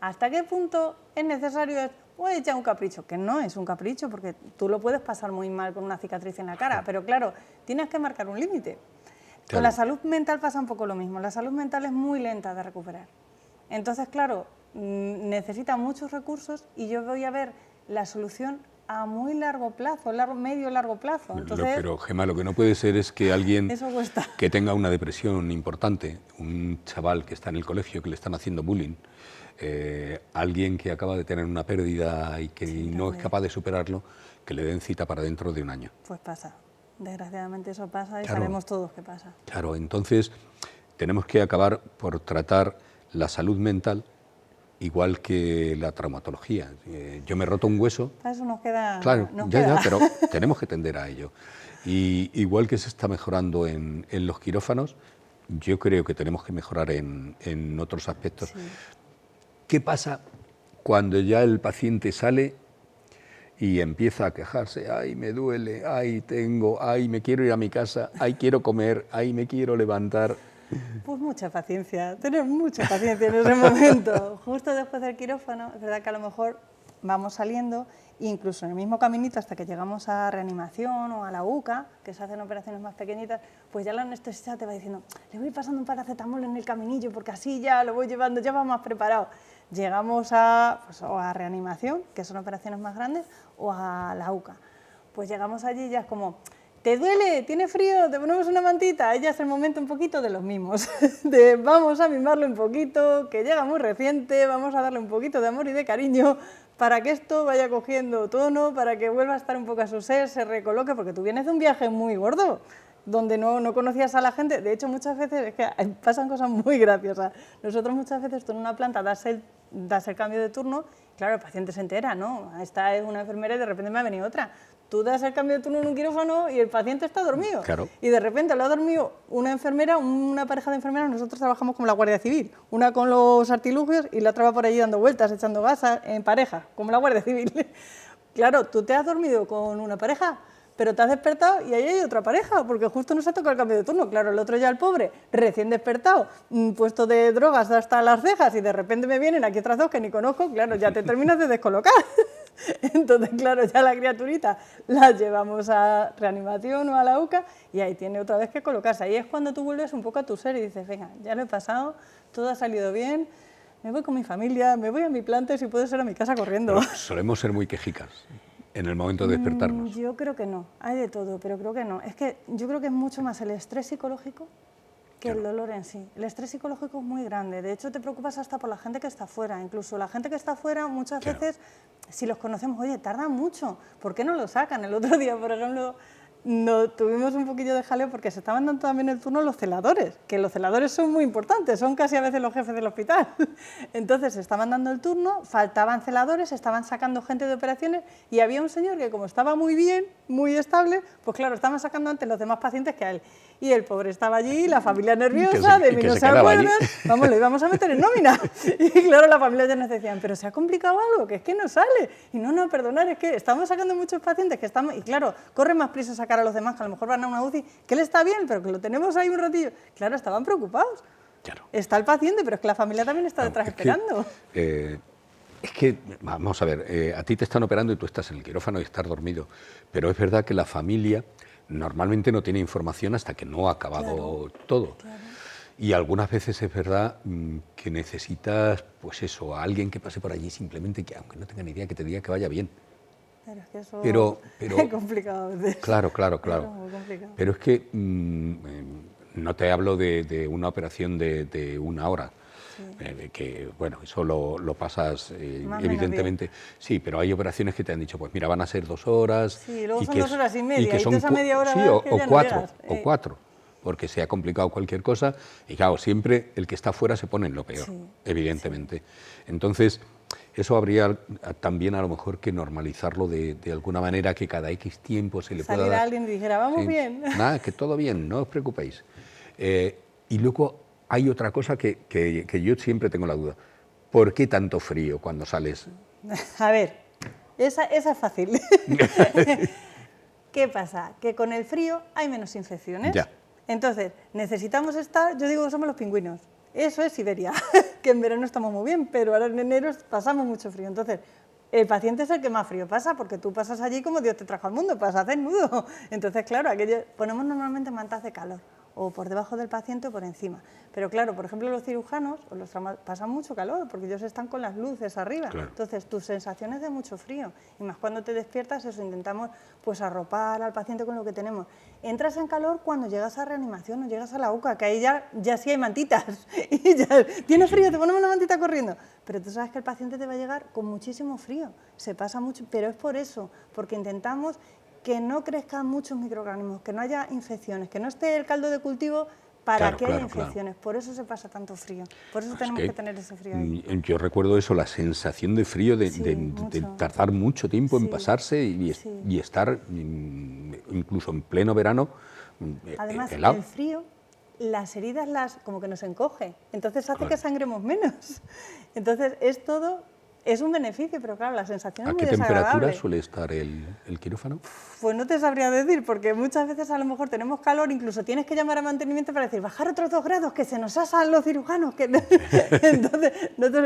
¿hasta qué punto es necesario ya un capricho? Que no es un capricho, porque tú lo puedes pasar muy mal con una cicatriz en la cara, pero claro, tienes que marcar un límite. Claro. Con la salud mental pasa un poco lo mismo. La salud mental es muy lenta de recuperar. Entonces, claro, necesita muchos recursos y yo voy a ver la solución a muy largo plazo, medio-largo plazo. Entonces, Pero, Gemma, lo que no puede ser es que alguien eso cuesta. que tenga una depresión importante, un chaval que está en el colegio, que le están haciendo bullying, alguien que acaba de tener una pérdida y que no es capaz de superarlo, que le den cita para dentro de un año. Pues pasa. Desgraciadamente eso pasa y Claro. sabemos todos qué pasa. Claro, entonces tenemos que acabar por tratar la salud mental igual que la traumatología. Yo me he roto un hueso. Para eso nos queda... Claro, nos ya, queda. pero tenemos que tender a ello. Y igual que se está mejorando en los quirófanos, yo creo que tenemos que mejorar en otros aspectos. Sí. ¿Qué pasa cuando ya el paciente sale y empieza a quejarse? Ay, me duele, ay, ay, me quiero ir a mi casa, ay, quiero comer, ay, me quiero levantar. Pues mucha paciencia, tener mucha paciencia en ese momento. Justo después del quirófano, es verdad que a lo mejor vamos saliendo, incluso en el mismo caminito hasta que llegamos a reanimación o a la UCA, que se hacen operaciones más pequeñitas, pues ya la anestesista te va diciendo, le voy pasando un paracetamol en el caminillo porque así ya lo voy llevando, ya va más preparado. Llegamos o a reanimación, que son operaciones más grandes, o a la UCA. Pues llegamos allí y ya es como, ¿te duele? ¿Tiene frío? ¿Te ponemos una mantita? Ya es el momento un poquito de los mimos, de vamos a mimarlo un poquito, que llega muy reciente, vamos a darle un poquito de amor y de cariño para que esto vaya cogiendo tono, para que vuelva a estar un poco a su ser, se recoloque, porque tú vienes de un viaje muy gordo, donde no conocías a la gente. De hecho, muchas veces es que pasan cosas muy graciosas. Nosotros muchas veces tú en una planta das el cambio de turno, claro, el paciente se entera, ¿no? Esta es una enfermera y de repente me ha venido otra. Tú das el cambio de turno en un quirófano y el paciente está dormido. Claro. Y de repente lo ha dormido una enfermera, una pareja de enfermeras. Nosotros trabajamos como la Guardia Civil, una con los artilugios y la otra va por allí dando vueltas, echando gas en pareja, como la Guardia Civil. Claro, tú te has dormido con una pareja, pero te has despertado y ahí hay otra pareja, porque justo nos ha tocado el cambio de turno. Claro, el otro ya el pobre, recién despertado, puesto de drogas hasta las cejas y de repente me vienen aquí otras dos que ni conozco, claro, ya te terminas de descolocar. Entonces, claro, ya la criaturita la llevamos a reanimación o a la UCA y ahí tiene otra vez que colocarse. Ahí es cuando tú vuelves un poco a tu ser y dices, venga, ya lo he pasado, todo ha salido bien, me voy con mi familia, me voy a mi planta y si puede ser a mi casa corriendo. Pero solemos ser muy quejicas en el momento de despertarnos. Yo creo que no, hay de todo, pero creo que no. Es que yo creo que es mucho más el estrés psicológico que el dolor en sí. El estrés psicológico es muy grande, de hecho te preocupas hasta por la gente que está fuera, incluso la gente que está fuera muchas veces, si los conocemos, oye, tardan mucho, ¿por qué no lo sacan? El otro día, por ejemplo, tuvimos un poquillo de jaleo porque se estaban dando también el turno los celadores, que los celadores son muy importantes, son casi a veces los jefes del hospital. Entonces se estaban dando el turno, faltaban celadores, estaban sacando gente de operaciones y había un señor que como estaba muy bien, muy estable, pues claro, estaban sacando antes los demás pacientes que a él. Y el pobre estaba allí, la familia nerviosa, de mí no se acuerdan, vamos, lo íbamos a meter en nómina. Y claro, la familia ya nos decían, pero ¿se ha complicado algo? Que es que no sale. Y no, perdonad, es que estamos sacando muchos pacientes que estamos, y claro, corre más prisa sacar a los demás, que a lo mejor van a una UCI, que él está bien, pero que lo tenemos ahí un ratillo. Claro, estaban preocupados. Claro. Está el paciente, pero es que la familia también está detrás esperando. Es que, vamos a ver, a ti te están operando y tú estás en el quirófano y estás dormido, pero es verdad que la familia normalmente no tiene información hasta que no ha acabado todo. Claro. Y algunas veces es verdad que necesitas, pues eso, a alguien que pase por allí simplemente, que aunque no tenga ni idea, que te diga que vaya bien. Pero es que eso pero es complicado a veces. Claro. Muy complicado. Pero es que no te hablo de una operación de una hora. Sí. Que bueno, eso lo pasas evidentemente, sí, pero hay operaciones que te han dicho, pues mira, van a ser 2 horas. Sí, luego son 2 horas y media, y que son esa media hora sí, o 4, o 4, porque se ha complicado cualquier cosa, y claro, siempre el que está fuera se pone en lo peor, evidentemente. Sí. Entonces, eso habría también a lo mejor que normalizarlo de alguna manera, que cada X tiempo se le pueda dar. Salir a alguien y dijera, vamos bien. Nada, que todo bien, no os preocupéis. Y luego hay otra cosa que yo siempre tengo la duda. ¿Por qué tanto frío cuando sales? A ver, esa es fácil. ¿Qué pasa? Que con el frío hay menos infecciones. Ya. Entonces, necesitamos estar, yo digo que somos los pingüinos. Eso es Siberia, que en verano estamos muy bien, pero ahora en enero pasamos mucho frío. Entonces, el paciente es el que más frío pasa, porque tú pasas allí como Dios te trajo al mundo, pasas desnudo. Entonces, claro, ponemos normalmente mantas de calor, o por debajo del paciente o por encima. Pero claro, por ejemplo, los cirujanos o los pasan mucho calor, porque ellos están con las luces arriba. Claro. Entonces, tus sensaciones de mucho frío, y más cuando te despiertas, eso, intentamos pues arropar al paciente con lo que tenemos. Entras en calor cuando llegas a reanimación o llegas a la UCA, que ahí ya sí hay mantitas, y ya tienes frío, te ponemos una mantita corriendo. Pero tú sabes que el paciente te va a llegar con muchísimo frío, se pasa mucho, pero es por eso, porque intentamos que no crezcan muchos microorganismos, que no haya infecciones, que no esté el caldo de cultivo para que haya infecciones. Por eso se pasa tanto frío, por eso tenemos que tener ese frío ahí. Yo recuerdo eso, la sensación de frío, de tardar mucho tiempo en pasarse y estar incluso en pleno verano además, helado. El frío, las heridas como que nos encoge, entonces hace que sangremos menos. Entonces es un beneficio, pero claro, la sensación es muy desagradable. ¿A qué temperatura suele estar el quirófano? Pues no te sabría decir, porque muchas veces a lo mejor tenemos calor, incluso tienes que llamar a mantenimiento para decir, bajar otros 2 grados, que se nos asan los cirujanos. Entonces,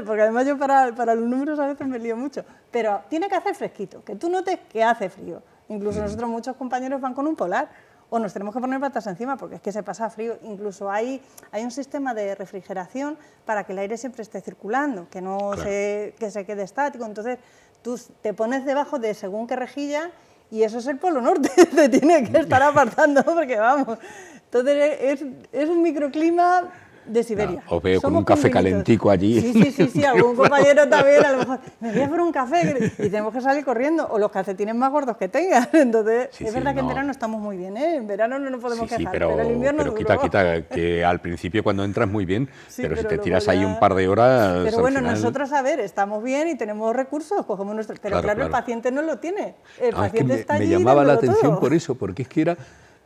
porque además yo para los números a veces me lío mucho, pero tiene que hacer fresquito, que tú notes que hace frío. Incluso nosotros, muchos compañeros van con un polar, o nos tenemos que poner patas encima porque es que se pasa frío. Incluso hay un sistema de refrigeración para que el aire siempre esté circulando, que no se quede estático. Entonces tú te pones debajo de según qué rejilla y eso es el Polo Norte, te tiene que estar apartando porque vamos. Entonces es un microclima de Siberia. Os veo con un café calentico allí. Sí, algún compañero también, a lo mejor, me voy a por un café y tenemos que salir corriendo, o los calcetines más gordos que tengas. Entonces, es verdad que en verano estamos muy bien, ¿eh? En verano no nos podemos quejar, pero el invierno pero quita, que al principio cuando entras muy bien, pero si te tiras ahí un par de horas... Pero bueno, nosotros, a ver, estamos bien y tenemos recursos, cogemos nuestro... Pero claro, el paciente no lo tiene, el paciente está allí. Me llamaba la atención por eso, porque es que era...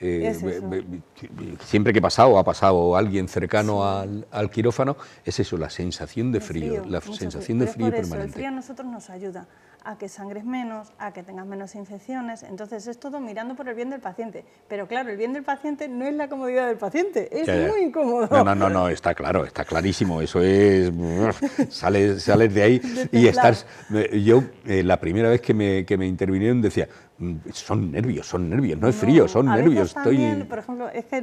Es eso. Siempre que ha pasado alguien cercano al quirófano, es eso, la sensación de frío, la mucho sensación de frío Pero es por eso, permanente. el frío a nosotros nos ayuda a que sangres menos, a que tengas menos infecciones, entonces es todo mirando por el bien del paciente. Pero claro, el bien del paciente no es la comodidad del paciente, es muy incómodo. No, está claro, está clarísimo, eso es... sales de ahí y estás... Yo, la primera vez que me intervinieron decía, son nervios, no es frío, son a nervios. veces también, por ejemplo, es que,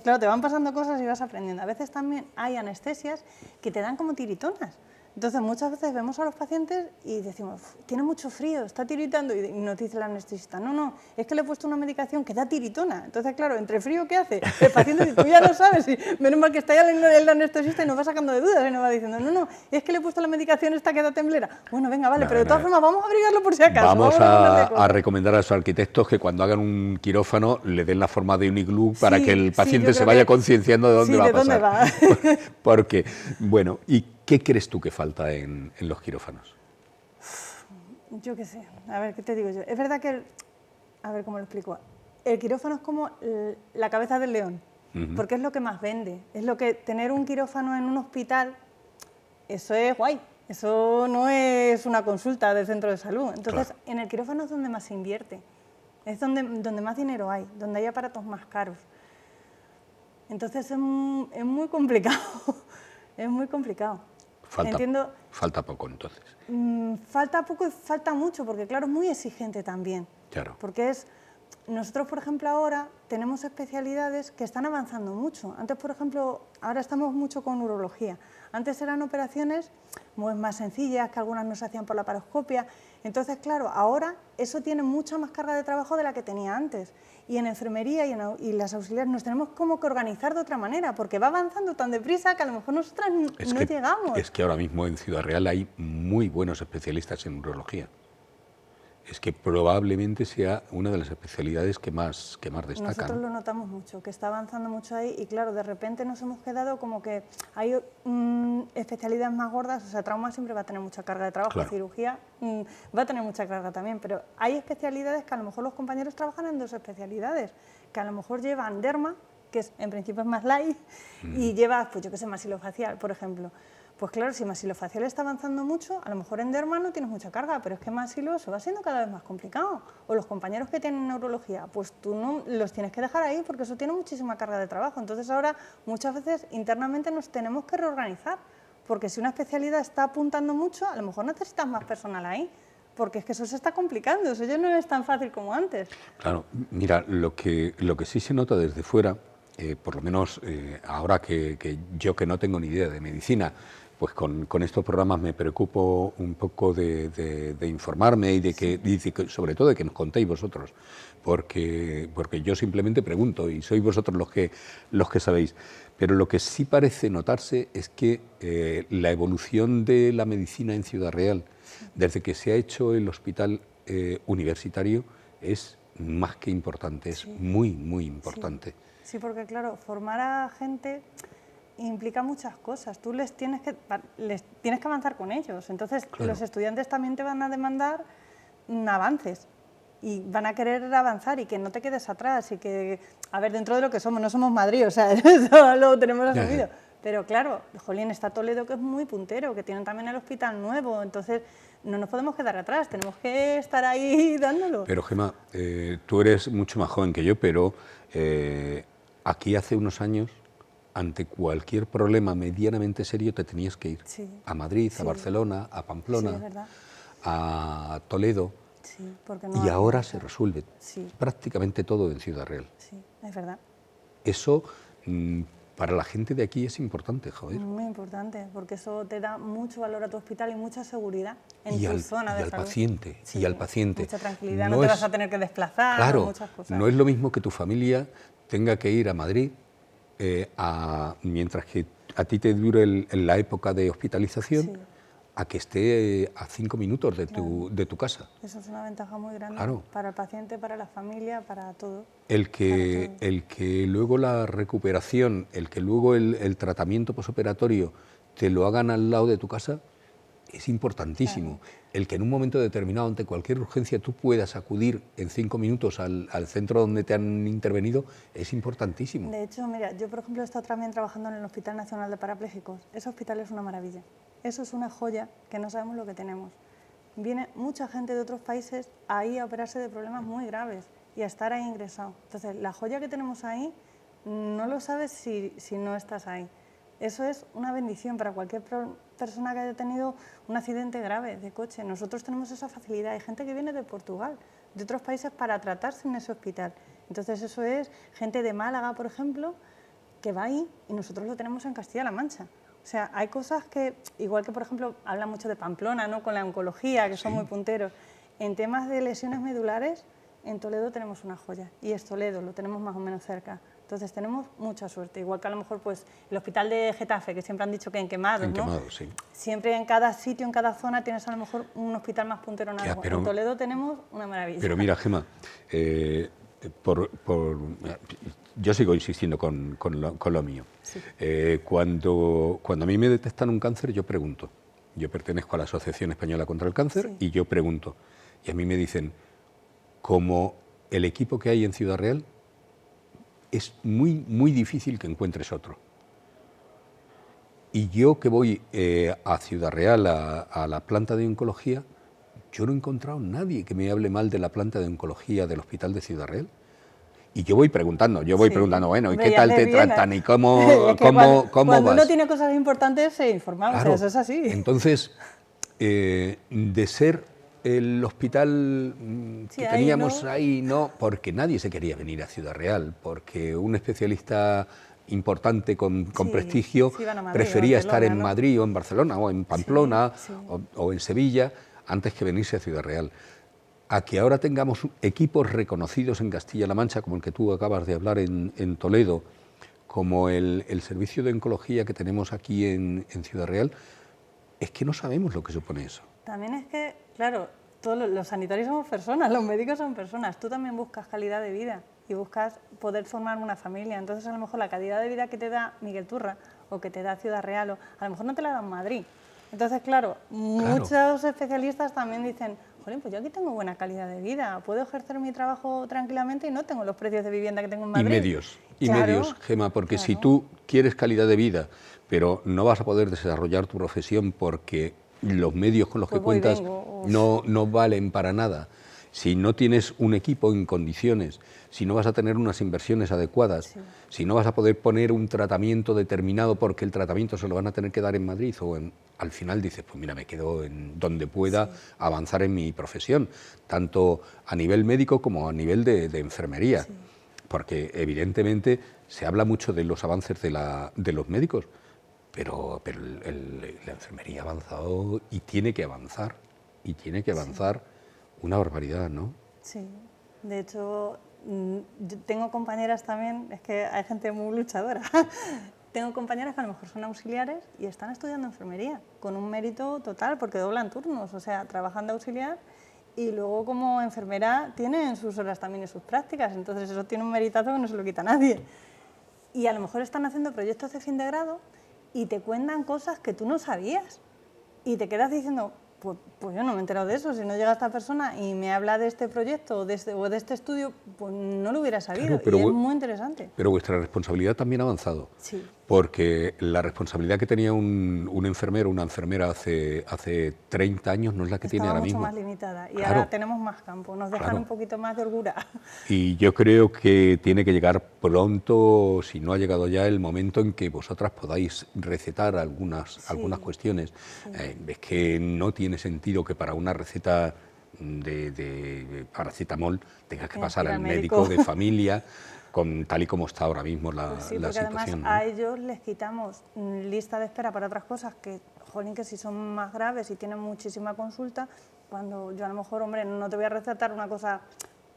claro, te van pasando cosas y vas aprendiendo. A veces también hay anestesias que te dan como tiritonas. Entonces, muchas veces vemos a los pacientes y decimos, tiene mucho frío, está tiritando, y nos dice el anestesista, no, es que le he puesto una medicación que da tiritona. Entonces, claro, entre frío, ¿qué hace? El paciente dice, tú ya lo sabes, y menos mal que está ya el anestesista y nos va sacando de dudas y nos va diciendo, no, es que le he puesto la medicación esta que da temblera. Bueno, venga, vale, pero de todas formas vamos a abrigarlo por si acaso. Vamos a recomendar a los arquitectos que cuando hagan un quirófano le den la forma de un iglú para que el paciente se vaya concienciando de dónde va a pasar. Dónde va. Porque, bueno, ¿y qué crees tú que falta en los quirófanos? Yo qué sé, a ver, ¿qué te digo yo? Es verdad que, a ver cómo lo explico, el quirófano es como la cabeza del león, porque es lo que más vende, es lo que tener un quirófano en un hospital, eso es guay, eso no es una consulta del centro de salud, entonces claro, en el quirófano es donde más se invierte, es donde más dinero hay, donde hay aparatos más caros, entonces es muy complicado, es muy complicado. Falta poco, entonces. Falta poco y falta mucho, porque claro, es muy exigente también. Claro. Porque nosotros, por ejemplo, ahora tenemos especialidades que están avanzando mucho. Antes, por ejemplo, ahora estamos mucho con urología. Antes eran operaciones más sencillas, que algunas no se hacían por la laparoscopia. Entonces, claro, ahora eso tiene mucha más carga de trabajo de la que tenía antes. Y en enfermería y las auxiliares nos tenemos como que organizar de otra manera, porque va avanzando tan deprisa que a lo mejor nosotras no llegamos. Es que ahora mismo en Ciudad Real hay muy buenos especialistas en urología. Es que probablemente sea una de las especialidades que más destacan. Nosotros lo notamos mucho, que está avanzando mucho ahí y claro, de repente nos hemos quedado como que hay especialidades más gordas, o sea, trauma siempre va a tener mucha carga de trabajo, claro, cirugía va a tener mucha carga también, pero hay especialidades que a lo mejor los compañeros trabajan en dos especialidades, que a lo mejor llevan derma, que en principio es más light, y llevas, pues yo qué sé, masilofacial, por ejemplo. Pues claro, si masilofacial está avanzando mucho, a lo mejor en derma no tienes mucha carga, pero es que masilo se va siendo cada vez más complicado. O los compañeros que tienen neurología, pues tú no los tienes que dejar ahí porque eso tiene muchísima carga de trabajo. Entonces ahora muchas veces internamente nos tenemos que reorganizar, porque si una especialidad está apuntando mucho, a lo mejor necesitas más personal ahí, porque es que eso se está complicando, eso ya no es tan fácil como antes. Claro, mira, lo que sí se nota desde fuera, por lo menos ahora que yo que no tengo ni idea de medicina, pues con estos programas me preocupo un poco de informarme y sobre todo de que nos contéis vosotros, porque yo simplemente pregunto y sois vosotros los que sabéis. Pero lo que sí parece notarse es que la evolución de la medicina en Ciudad Real, desde que se ha hecho el hospital universitario, es más que importante, es muy, muy importante. Sí, porque claro, formar a gente implica muchas cosas, tú les tienes que avanzar con ellos, entonces claro, los estudiantes también te van a demandar avances y van a querer avanzar y que no te quedes atrás y que, a ver, dentro de lo que somos, no somos Madrid, o sea, eso lo tenemos asumido, pero claro, jolín, está Toledo que es muy puntero, que tienen también el hospital nuevo, entonces no nos podemos quedar atrás, tenemos que estar ahí dándolo. Pero Gemma, tú eres mucho más joven que yo, pero aquí hace unos años, ante cualquier problema medianamente serio te tenías que ir a Madrid, a Barcelona, a Pamplona, a Toledo, porque no y ahora se resuelve prácticamente todo en Ciudad Real. Sí, es verdad. Eso para la gente de aquí es importante, joder. Muy importante, porque eso te da mucho valor a tu hospital y mucha seguridad en tu zona de salud. Y al paciente. Mucha tranquilidad, no te vas a tener que desplazar, claro, muchas cosas. No es lo mismo que tu familia tenga que ir a Madrid, mientras que a ti te dure la época de hospitalización, a que esté a 5 minutos de tu casa. Eso es una ventaja muy grande para el paciente, para la familia, para todo. El que luego la recuperación, el que luego el tratamiento posoperatorio te lo hagan al lado de tu casa, es importantísimo. El que en un momento determinado, ante cualquier urgencia, tú puedas acudir en 5 minutos al centro donde te han intervenido, es importantísimo. De hecho, mira, yo por ejemplo he estado también trabajando en el Hospital Nacional de Parapléjicos. Ese hospital es una maravilla. Eso es una joya que no sabemos lo que tenemos. Viene mucha gente de otros países ahí a operarse de problemas muy graves y a estar ahí ingresado. Entonces, la joya que tenemos ahí no lo sabes si no estás ahí. Eso es una bendición para cualquier persona que haya tenido un accidente grave de coche. Nosotros tenemos esa facilidad. Hay gente que viene de Portugal, de otros países, para tratarse en ese hospital. Entonces eso es gente de Málaga, por ejemplo, que va ahí y nosotros lo tenemos en Castilla-La Mancha. O sea, hay cosas que, igual que por ejemplo, hablan mucho de Pamplona, ¿no?, con la oncología, que son muy punteros. En temas de lesiones medulares, en Toledo tenemos una joya, y es Toledo, lo tenemos más o menos cerca. Entonces tenemos mucha suerte, igual que a lo mejor pues el hospital de Getafe, que siempre han dicho que en Quemados, ¿no? Quemados, sí. Siempre en cada sitio, en cada zona tienes a lo mejor un hospital más puntero en algo. Pero, en Toledo tenemos una maravilla. Pero mira, Gemma, yo sigo insistiendo con lo mío. Sí. Cuando a mí me detectan un cáncer, yo pregunto. Yo pertenezco a la Asociación Española contra el Cáncer, sí, y yo pregunto. Y a mí me dicen, como el equipo que hay en Ciudad Real, es muy difícil que encuentres otro. Y yo que voy a Ciudad Real, a la planta de oncología, yo no he encontrado nadie que me hable mal de la planta de oncología del Hospital de Ciudad Real. Y yo voy preguntando, bueno, ¿y qué tal te tratan? ¿Y cómo vas? Cuando uno tiene cosas importantes se informa, claro, o sea, eso es así. Entonces, de ser el hospital que teníamos ahí, no, porque nadie se quería venir a Ciudad Real, porque un especialista importante con prestigio prefería estar en Madrid o en Barcelona o en Pamplona o en Sevilla antes que venirse a Ciudad Real. A que ahora tengamos equipos reconocidos en Castilla-La Mancha, como el que tú acabas de hablar en Toledo, como el servicio de oncología que tenemos aquí en Ciudad Real, es que no sabemos lo que supone eso. También es que, claro, todos los sanitarios somos personas, los médicos son personas. Tú también buscas calidad de vida y buscas poder formar una familia. Entonces, a lo mejor la calidad de vida que te da Miguel Turra o que te da Ciudad Real, a lo mejor no te la da en Madrid. Entonces, claro, muchos especialistas también dicen, jolín, pues yo aquí tengo buena calidad de vida, puedo ejercer mi trabajo tranquilamente y no tengo los precios de vivienda que tengo en Madrid. Y medios, Gemma, porque si tú quieres calidad de vida, pero no vas a poder desarrollar tu profesión porque los medios con los que cuentas no valen para nada. Si no tienes un equipo en condiciones, si no vas a tener unas inversiones adecuadas, si no vas a poder poner un tratamiento determinado porque el tratamiento se lo van a tener que dar en Madrid al final dices, pues mira, me quedo en donde pueda avanzar en mi profesión, tanto a nivel médico como a nivel de enfermería, porque evidentemente se habla mucho de los avances de los médicos, pero la enfermería ha avanzado y tiene que avanzar, una barbaridad, ¿no? Sí, de hecho, yo tengo compañeras también, es que hay gente muy luchadora, tengo compañeras que a lo mejor son auxiliares y están estudiando enfermería, con un mérito total, porque doblan turnos, o sea, trabajan de auxiliar y luego como enfermera tienen sus horas también y sus prácticas, entonces eso tiene un meritazo que no se lo quita a nadie. Y a lo mejor están haciendo proyectos de fin de grado y te cuentan cosas que tú no sabías y te quedas diciendo, pues yo no me he enterado de eso, si no llega esta persona y me habla de este proyecto o de este estudio, pues no lo hubiera sabido, claro, y es muy interesante. Pero vuestra responsabilidad también ha avanzado, sí, porque la responsabilidad que tenía un enfermero, una enfermera hace 30 años no es la que tiene ahora mismo. Estaba mucho más limitada y ahora tenemos más campo, nos dejan un poquito más de holgura. Y yo creo que tiene que llegar pronto, si no ha llegado ya, el momento en que vosotras podáis recetar algunas cuestiones. Es que no tiene sentido que para una receta de paracetamol tengas que pasar al médico de familia, tal y como está ahora mismo la situación. Además, ¿no? A ellos les quitamos lista de espera para otras cosas que, jolín, que si son más graves y tienen muchísima consulta, cuando yo a lo mejor, hombre, no te voy a recetar una cosa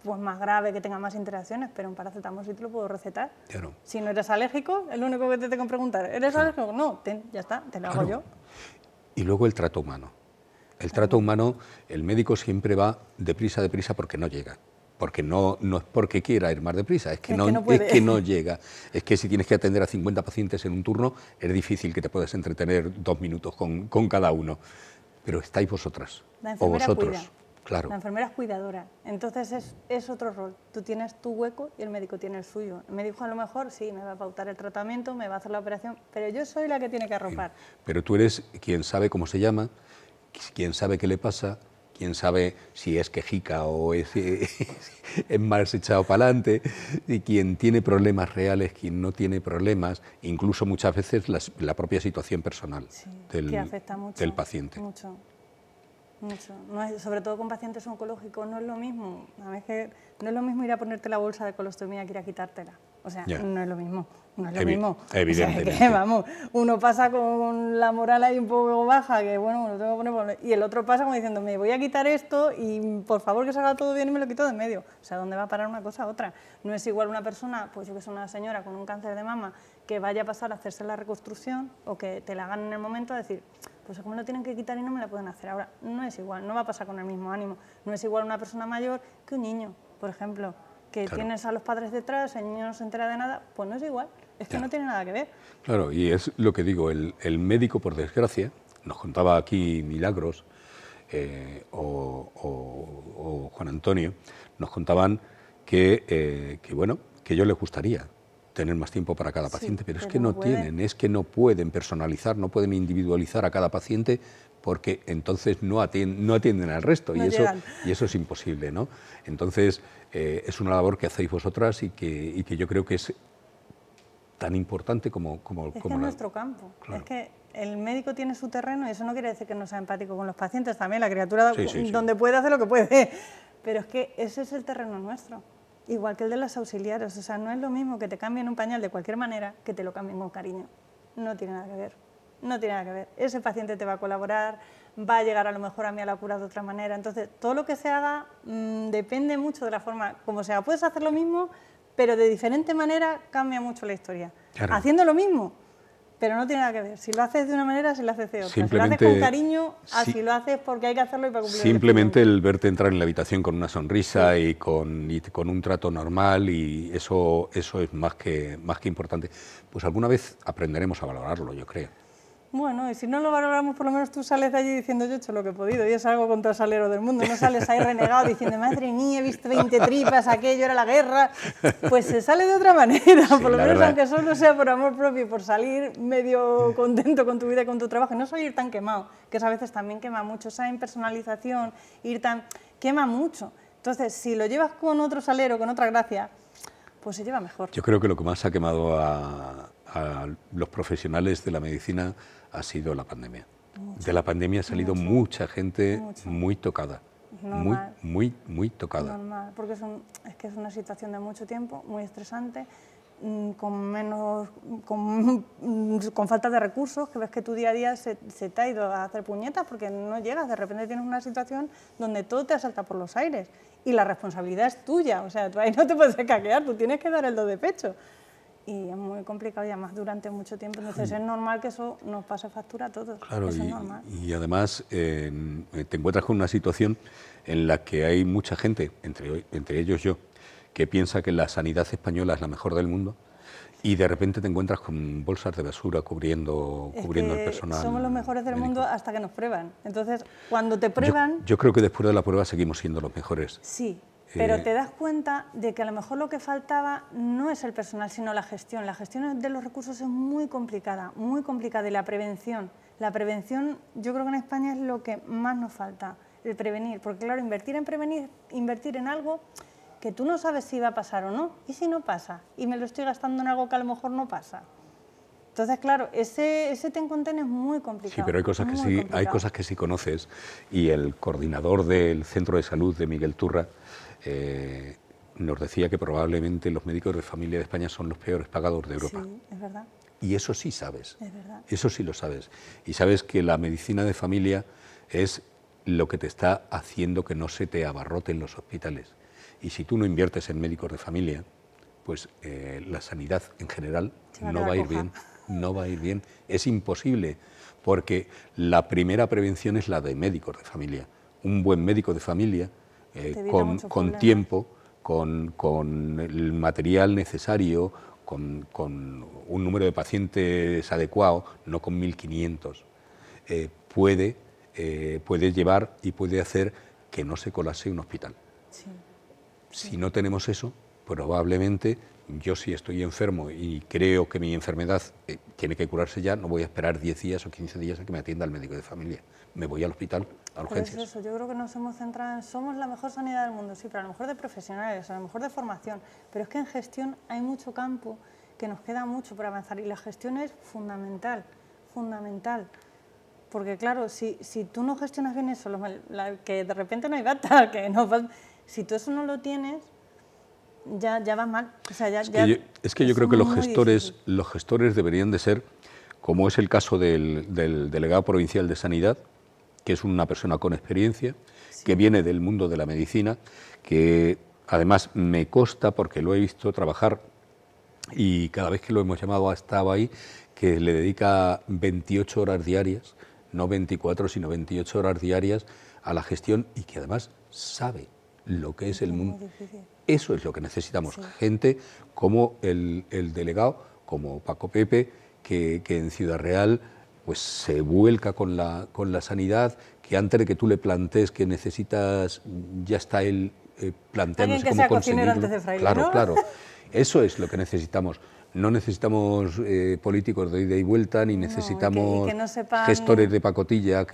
pues más grave, que tenga más interacciones, pero un paracetamol sí te lo puedo recetar. Claro. Si no eres alérgico, es lo único que te tengo que preguntar, ¿eres alérgico? No, ya está, te lo hago yo. Y luego el trato humano. El trato humano, el médico siempre va deprisa porque no llega. Porque no es porque quiera ir más deprisa, es que no llega. Es que si tienes que atender a 50 pacientes en un turno, es difícil que te puedas entretener 2 minutos con cada uno. pero estáis vosotras, La o enfermera vosotros, cuida. claro. La enfermera es cuidadora, entonces es otro rol. Tú tienes tu hueco y el médico tiene el suyo. El médico a lo mejor sí, me va a pautar el tratamiento, me va a hacer la operación, pero yo soy la que tiene que arropar. Pero tú eres quien sabe cómo se llama, quien sabe qué le pasa, quien sabe si es quejica o es más echado para adelante, y quien tiene problemas reales, quien no tiene problemas, incluso muchas veces la propia situación personal Sí, del, que afecta mucho, del paciente. Mucho. Mucho. No es, sobre todo con pacientes oncológicos no es lo mismo. A mí es que no es lo mismo ir a ponerte la bolsa de colostomía que ir a quitártela. O sea, Ya. no es lo mismo. No es lo mismo. Evidentemente. O sea, que, vamos, uno pasa con la moral ahí un poco baja, que bueno, me lo tengo que poner, y el otro pasa como diciendo, me voy a quitar esto y por favor que salga todo bien y me lo quito de en medio. O sea, ¿dónde va a parar una cosa a otra? No es igual una persona, pues yo que soy una señora con un cáncer de mama, que vaya a pasar a hacerse la reconstrucción o que te la hagan en el momento a decir, pues como me lo tienen que quitar y no me la pueden hacer ahora. No es igual, no va a pasar con el mismo ánimo. No es igual una persona mayor que un niño, por ejemplo, que Claro. tienes a los padres detrás, el niño no se entera de nada, pues no es igual, es que Ya. no tiene nada que ver. Claro, y es lo que digo, el médico, por desgracia, nos contaba aquí Milagros o Juan Antonio, nos contaban que bueno, que a ellos les gustaría tener más tiempo para cada Sí, paciente, pero es pero que no no pueden. tienen, es que no pueden personalizar, no pueden individualizar a cada paciente porque entonces no atienden al resto No y llegan. eso es imposible, ¿no? Entonces es una labor que hacéis vosotras y que yo creo que es tan importante como Es que es la... nuestro campo. Claro. Es que el médico tiene su terreno y eso no quiere decir que no sea empático con los pacientes. También la criatura Sí, sí, sí. donde puede hacer lo que puede. Pero es que ese es el terreno nuestro. Igual que el de las auxiliares. O sea, no es lo mismo que te cambien un pañal de cualquier manera que te lo cambien con cariño. No tiene nada que ver. No tiene nada que ver. Ese paciente te va a colaborar, va a llegar a lo mejor a mí a la cura de otra manera. Entonces, todo lo que se haga depende mucho de la forma como sea. Puedes hacer lo mismo, pero de diferente manera cambia mucho la historia. Claro. Haciendo lo mismo, pero no tiene nada que ver. Si lo haces de una manera, si lo haces de otra. Simplemente- Si lo haces con cariño, así sí. lo haces porque hay que hacerlo y para cumplir Simplemente el el verte entrar en la habitación con una sonrisa y con un trato normal, y eso es más que importante. Pues alguna vez aprenderemos a valorarlo, yo creo. Bueno, y si no lo valoramos, por lo menos tú sales de allí diciendo yo he hecho lo que he podido y es algo contra el salero del mundo. No sales ahí renegado diciendo, madre mía, he visto 20 tripas, aquello era la guerra. Pues se sale de otra manera, Sí, por lo la menos verdad. aunque solo sea por amor propio y por salir medio contento con tu vida y con tu trabajo y no salir tan quemado, que eso a veces también quema mucho, esa impersonalización, quema mucho. Entonces, si lo llevas con otro salero, con otra gracia, pues se lleva mejor. Yo creo que lo que más ha quemado a los profesionales de la medicina ha sido la pandemia. De la pandemia ha salido mucha gente muy tocada, Normal. muy tocada. Normal, porque es que es una situación de mucho tiempo, muy estresante, con falta de recursos, que ves que tu día a día se te ha ido a hacer puñetas porque no llegas, de repente tienes una situación donde todo te asalta por los aires y la responsabilidad es tuya, o sea, tú ahí no te puedes caquear, tú tienes que dar el do de pecho. Y es muy complicado y además durante mucho tiempo, entonces es normal que eso nos pase factura a todos, Claro, eso es normal. y además te encuentras con una situación en la que hay mucha gente, entre ellos yo, que piensa que la sanidad española es la mejor del mundo y de repente te encuentras con bolsas de basura cubriendo Es el que personal. somos los mejores del médico. mundo hasta que nos prueban. Entonces, cuando te prueban, Yo creo que después de la prueba seguimos siendo los mejores. sí, pero te das cuenta de que a lo mejor lo que faltaba no es el personal, sino la gestión. La gestión de los recursos es muy complicada, y la prevención. La prevención, yo creo que en España es lo que más nos falta, el prevenir. Porque claro, invertir en prevenir, invertir en algo que tú no sabes si va a pasar o no, y si no pasa, y me lo estoy gastando en algo que a lo mejor no pasa. Entonces, claro, ese ten-con-ten es muy complicado. Sí, pero hay cosas que muy sí, hay complicado. cosas que sí conoces, y el coordinador del centro de salud de Miguel Turra nos decía que probablemente los médicos de familia de España son los peores pagados de Europa. Sí, es verdad, Y eso sí sabes, es verdad. eso sí lo sabes. Y sabes que la medicina de familia es lo que te está haciendo que no se te abarroten los hospitales. Y si tú no inviertes en médicos de familia, pues la sanidad en general Se va a no quedar va a ir coja. bien, no va a ir bien. Es imposible, porque la primera prevención es la de médicos de familia. Un buen médico de familia, evita con muchos problemas. tiempo, con el material necesario, con un número de pacientes adecuado, no con 1.500, puede puede llevar y puede hacer que no se colapse un hospital. Sí. Si no tenemos eso, probablemente yo, si estoy enfermo y creo que mi enfermedad tiene que curarse ya, no voy a esperar 10 días o 15 días a que me atienda el médico de familia. Me voy al hospital, a urgencias. Pero es eso, yo creo que nos hemos centrado en somos la mejor sanidad del mundo, sí, pero a lo mejor de profesionales, a lo mejor de formación, pero es que en gestión hay mucho campo que nos queda mucho por avanzar y la gestión es fundamental, fundamental. Porque claro, si tú no gestionas bien eso, que de repente no hay bata, que no, si tú eso no lo tienes, ya vas mal. O sea, es que yo creo que los gestores deberían de ser, como es el caso del delegado provincial de Sanidad, que es una persona con experiencia, sí, que viene del mundo de la medicina, que además me consta, porque lo he visto trabajar y cada vez que lo hemos llamado ha estado ahí, que le dedica 28 horas diarias, no 24, sino 28 horas diarias a la gestión y que además sabe lo que es el mundo. Eso es lo que necesitamos, sí, gente como el delegado, como Paco Pepe, que en Ciudad Real pues se vuelca con la sanidad, que antes de que tú le plantees que necesitas, ya está él planteándose cómo conseguirlo. Antes de fraile, claro, ¿no? Claro, eso es lo que necesitamos. No necesitamos políticos de ida y vuelta, ni necesitamos que no sepan... gestores de pacotilla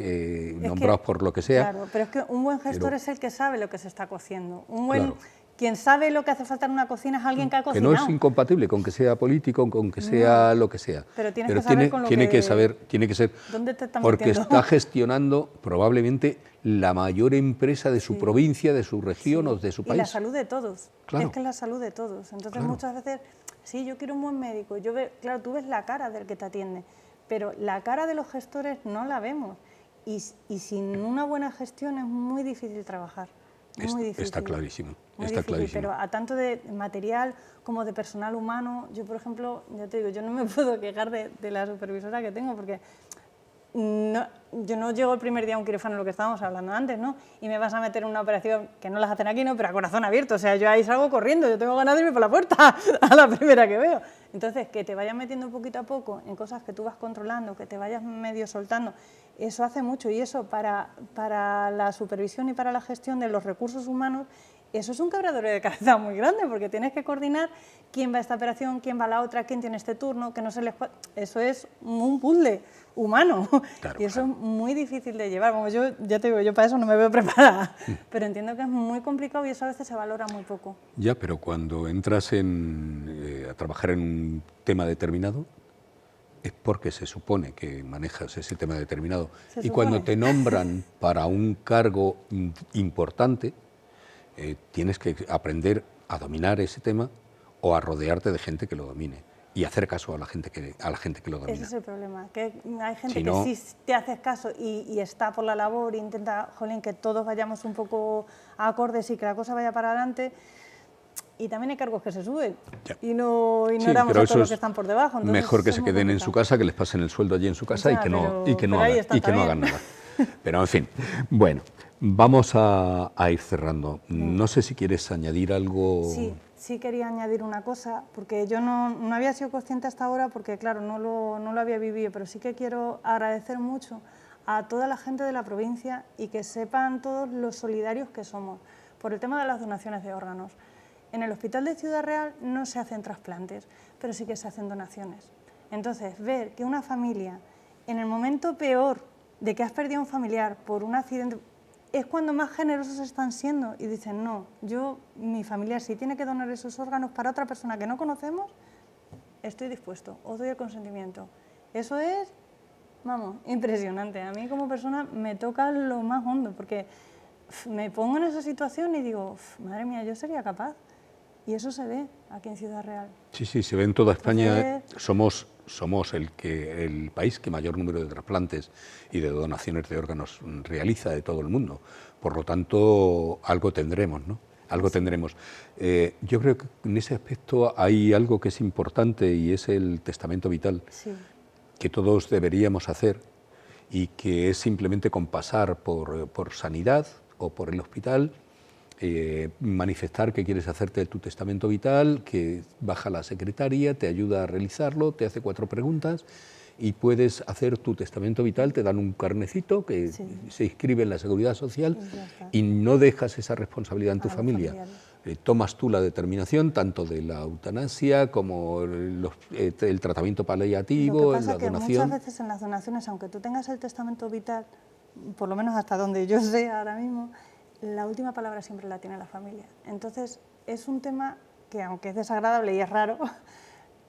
nombrados por lo que sea. Claro, pero es que un buen gestor es el que sabe lo que se está cociendo. Quien sabe lo que hace falta en una cocina es alguien que ha cocinado. Que no es incompatible con que sea político, con que sea lo que sea. Pero que saber con lo tiene que saber, tiene que ser, ¿dónde te estás porque metiendo? está gestionando probablemente la mayor empresa de su sí, provincia, de su región sí, o de su país. Y la salud de todos. Claro. Es que es la salud de todos. Entonces claro, muchas veces, sí, yo quiero un buen médico. Claro, tú ves la cara del que te atiende, pero la cara de los gestores no la vemos. Y sin una buena gestión es muy difícil trabajar. Muy difícil. Está clarísimo. Muy está difícil, clarísimo. Pero a tanto de material como de personal humano, yo por ejemplo, ya te digo, yo no me puedo quejar de la supervisora que tengo porque yo no llego el primer día a un quirófano, lo que estábamos hablando antes, ¿no? Y me vas a meter en una operación que no las hacen aquí, ¿no? Pero a corazón abierto, o sea, yo ahí salgo corriendo, yo tengo ganas de irme por la puerta a la primera que veo. Entonces, que te vayas metiendo poquito a poco en cosas que tú vas controlando, que te vayas medio soltando, eso hace mucho y eso para la supervisión y para la gestión de los recursos humanos, eso es un quebradero de cabeza muy grande porque tienes que coordinar quién va a esta operación, quién va a la otra, quién tiene este turno, que no se les... Eso es un puzzle humano claro, y eso es muy difícil de llevar. Como yo ya te digo, yo para eso no me veo preparada, pero entiendo que es muy complicado y eso a veces se valora muy poco. Ya, pero cuando entras a trabajar en un tema determinado, es porque se supone que manejas ese tema determinado. Y cuando te nombran para un cargo importante, tienes que aprender a dominar ese tema o a rodearte de gente que lo domine y hacer caso a la gente que lo domina. Ese es el problema, que hay gente que sí te haces caso y está por la labor e intenta, jolín, que todos vayamos un poco acordes y que la cosa vaya para adelante. Y también hay cargos que se suben y no ignoramos a todos los que están por debajo. Entonces, mejor que se queden en su casa, que les pasen el sueldo allí en su casa y que no hagan nada. Pero en fin, bueno, vamos a ir cerrando. No sé si quieres añadir algo. Sí quería añadir una cosa, porque yo no había sido consciente hasta ahora, porque claro, no lo había vivido, pero sí que quiero agradecer mucho a toda la gente de la provincia y que sepan todos los solidarios que somos por el tema de las donaciones de órganos. En el Hospital de Ciudad Real no se hacen trasplantes, pero sí que se hacen donaciones. Entonces, ver que una familia, en el momento peor de que has perdido a un familiar por un accidente, es cuando más generosos están siendo y dicen, no, mi familiar, si tiene que donar esos órganos para otra persona que no conocemos, estoy dispuesto, os doy el consentimiento. Eso es, vamos, impresionante. A mí como persona me toca lo más hondo, porque me pongo en esa situación y digo, madre mía, yo sería capaz. Y eso se ve aquí en Ciudad Real. Sí, se ve en toda España. Somos el país que mayor número de trasplantes y de donaciones de órganos realiza de todo el mundo. Por lo tanto, algo tendremos, ¿no? Algo tendremos. Yo creo que en ese aspecto hay algo que es importante y es el testamento vital, que todos deberíamos hacer y que es simplemente con pasar por sanidad o por el hospital, manifestar que quieres hacerte tu testamento vital, que baja la secretaria, te ayuda a realizarlo, te hace 4 preguntas y puedes hacer tu testamento vital, te dan un carnecito que se inscribe en la Seguridad Social y no dejas esa responsabilidad en tu familia. Tomas tú la determinación tanto de la eutanasia como el tratamiento paliativo, Lo que pasa la que donación. muchas veces en las donaciones, aunque tú tengas el testamento vital, por lo menos hasta donde yo sé ahora mismo, la última palabra siempre la tiene la familia. Entonces, es un tema que, aunque es desagradable y es raro,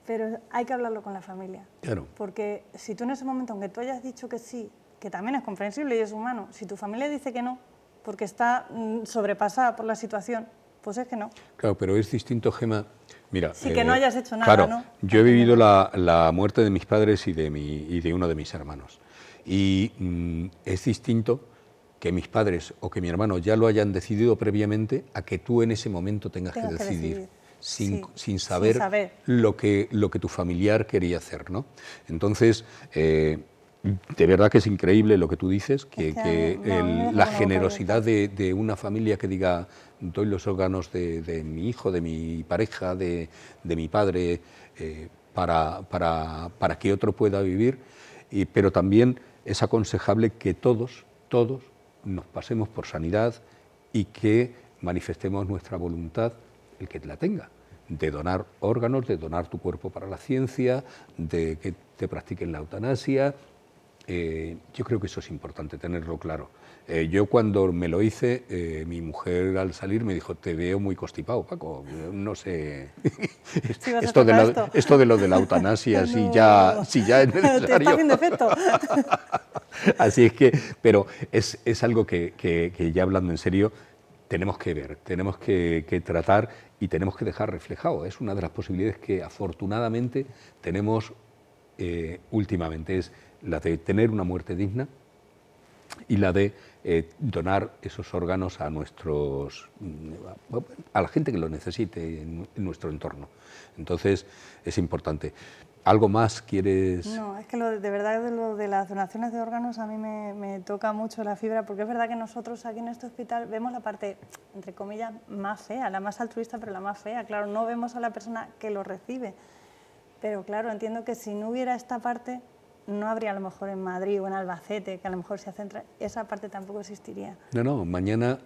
pero hay que hablarlo con la familia. Claro. Porque si tú en ese momento, aunque tú hayas dicho que sí, que también es comprensible y es humano, si tu familia dice que no, porque está sobrepasada por la situación, pues es que no. Claro, pero es distinto, Gemma. Mira, Sí, que no hayas hecho nada, claro, ¿no? yo he vivido la muerte de mis padres y de uno de mis hermanos. Y es distinto que mis padres o que mi hermano ya lo hayan decidido previamente a que tú en ese momento tengas que decidir. Sin saber lo que tu familiar quería hacer, ¿no? Entonces, de verdad que es increíble lo que tú dices, la generosidad de una familia que diga, doy los órganos de mi hijo, de mi pareja, de mi padre, para que otro pueda vivir, pero también es aconsejable que todos nos pasemos por sanidad y que manifestemos nuestra voluntad, el que la tenga, de donar órganos, de donar tu cuerpo para la ciencia, de que te practiquen la eutanasia. Yo creo que eso es importante, tenerlo claro. Yo cuando me lo hice, mi mujer al salir me dijo, te veo muy constipado, Paco, no sé, esto de lo de la eutanasia, si ya es necesario. Te está haciendo efecto. Así es que, pero es algo que ya hablando en serio, tenemos que ver, tenemos que tratar y tenemos que dejar reflejado. Es una de las posibilidades que afortunadamente tenemos últimamente, es la de tener una muerte digna y la de donar esos órganos a la gente que lo necesite en nuestro entorno. Entonces es importante. ¿Algo más quieres? No, es que de verdad lo de las donaciones de órganos a mí me toca mucho la fibra, porque es verdad que nosotros aquí en este hospital vemos la parte, entre comillas, más fea, la más altruista, pero la más fea. Claro, no vemos a la persona que lo recibe, pero claro, entiendo que si no hubiera esta parte, no habría a lo mejor en Madrid o en Albacete, que a lo mejor se centra, esa parte tampoco existiría. No, mañana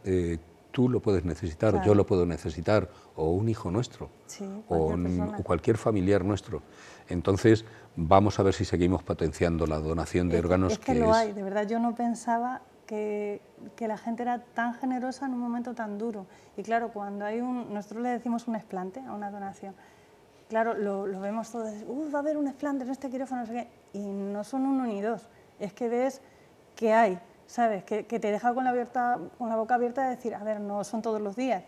tú lo puedes necesitar, claro. Yo lo puedo necesitar, o un hijo nuestro, sí, o cualquier familiar nuestro. Entonces, vamos a ver si seguimos potenciando la donación de órganos. Es que lo hay, de verdad, yo no pensaba que la gente era tan generosa en un momento tan duro. Y claro, cuando hay nosotros le decimos un explante a una donación, claro, lo vemos todos, va a haber un explante en este quirófano, no sé qué, y no son uno ni dos, es que ves que hay, ¿sabes? Que te deja con la boca abierta de decir, a ver, no son todos los días,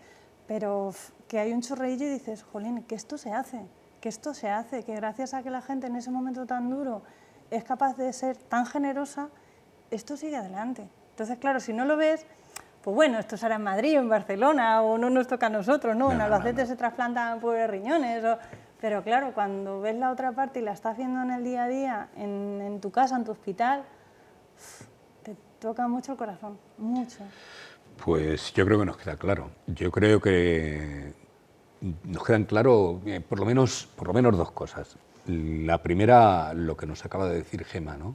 pero que hay un chorreillo y dices, jolín, que esto se hace, que gracias a que la gente en ese momento tan duro es capaz de ser tan generosa, esto sigue adelante. Entonces, claro, si no lo ves, pues bueno, esto será en Madrid o en Barcelona, o no nos toca a nosotros, ¿no? En Albacete se trasplantan pues, riñones, pero claro, cuando ves la otra parte y la estás viendo en el día a día, en tu casa, en tu hospital, te toca mucho el corazón, mucho. Pues yo creo que nos queda claro. Yo creo que nos quedan claro por lo menos dos cosas. La primera, lo que nos acaba de decir Gemma, ¿no?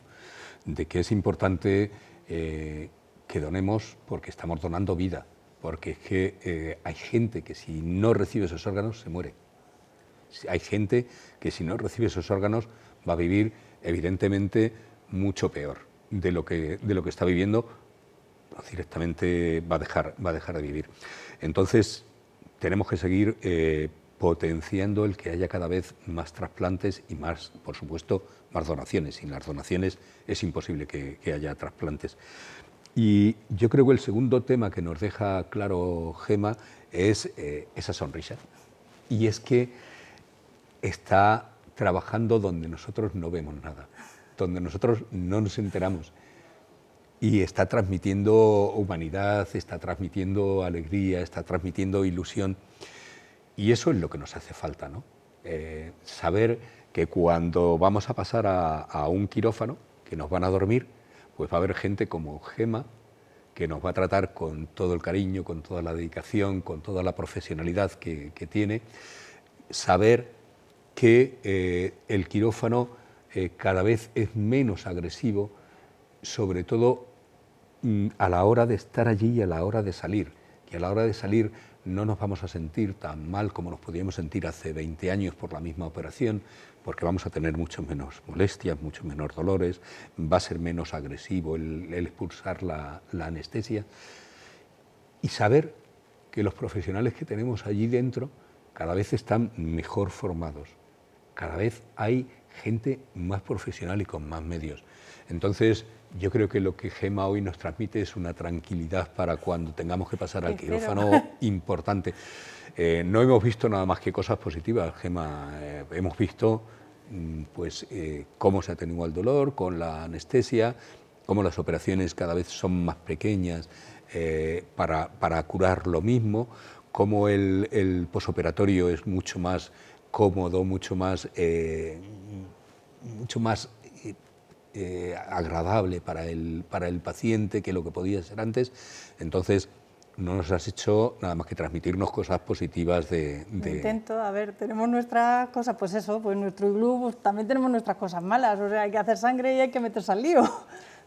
De que es importante que donemos porque estamos donando vida, porque es que hay gente que si no recibe esos órganos se muere. Hay gente que si no recibe esos órganos va a vivir evidentemente mucho peor de lo que está viviendo, directamente va a dejar de vivir. Entonces tenemos que seguir potenciando el que haya cada vez más trasplantes y más, por supuesto, más donaciones. Sin las donaciones es imposible que haya trasplantes. Y yo creo que el segundo tema que nos deja claro Gemma es esa sonrisa. Y es que está trabajando donde nosotros no vemos nada, donde nosotros no nos enteramos. Y está transmitiendo humanidad, está transmitiendo alegría, está transmitiendo ilusión. Y eso es lo que nos hace falta, ¿no? Saber que cuando vamos a pasar a un quirófano, que nos van a dormir, pues va a haber gente como Gemma, que nos va a tratar con todo el cariño, con toda la dedicación, con toda la profesionalidad que tiene. Saber que el quirófano cada vez es menos agresivo, sobre todo a la hora de estar allí y a la hora de salir. Y a la hora de salir no nos vamos a sentir tan mal como nos podíamos sentir hace 20 años por la misma operación, porque vamos a tener mucho menos molestias, mucho menos dolores, va a ser menos agresivo el expulsar la anestesia, y saber que los profesionales que tenemos allí dentro cada vez están mejor formados, cada vez hay gente más profesional y con más medios. Entonces, yo creo que lo que Gemma hoy nos transmite es una tranquilidad para cuando tengamos que pasar al quirófano importante. No hemos visto nada más que cosas positivas, Gemma. Hemos visto pues, cómo se atenúa el dolor con la anestesia, cómo las operaciones cada vez son más pequeñas para curar lo mismo, cómo el posoperatorio es mucho más cómodo, mucho más agradable para el paciente que lo que podía ser antes. Entonces, no nos has hecho nada más que transmitirnos cosas positivas de... Intento, a ver, tenemos nuestras cosas, pues eso, pues nuestro iglú, pues también tenemos nuestras cosas malas, o sea, hay que hacer sangre y hay que meterse al lío.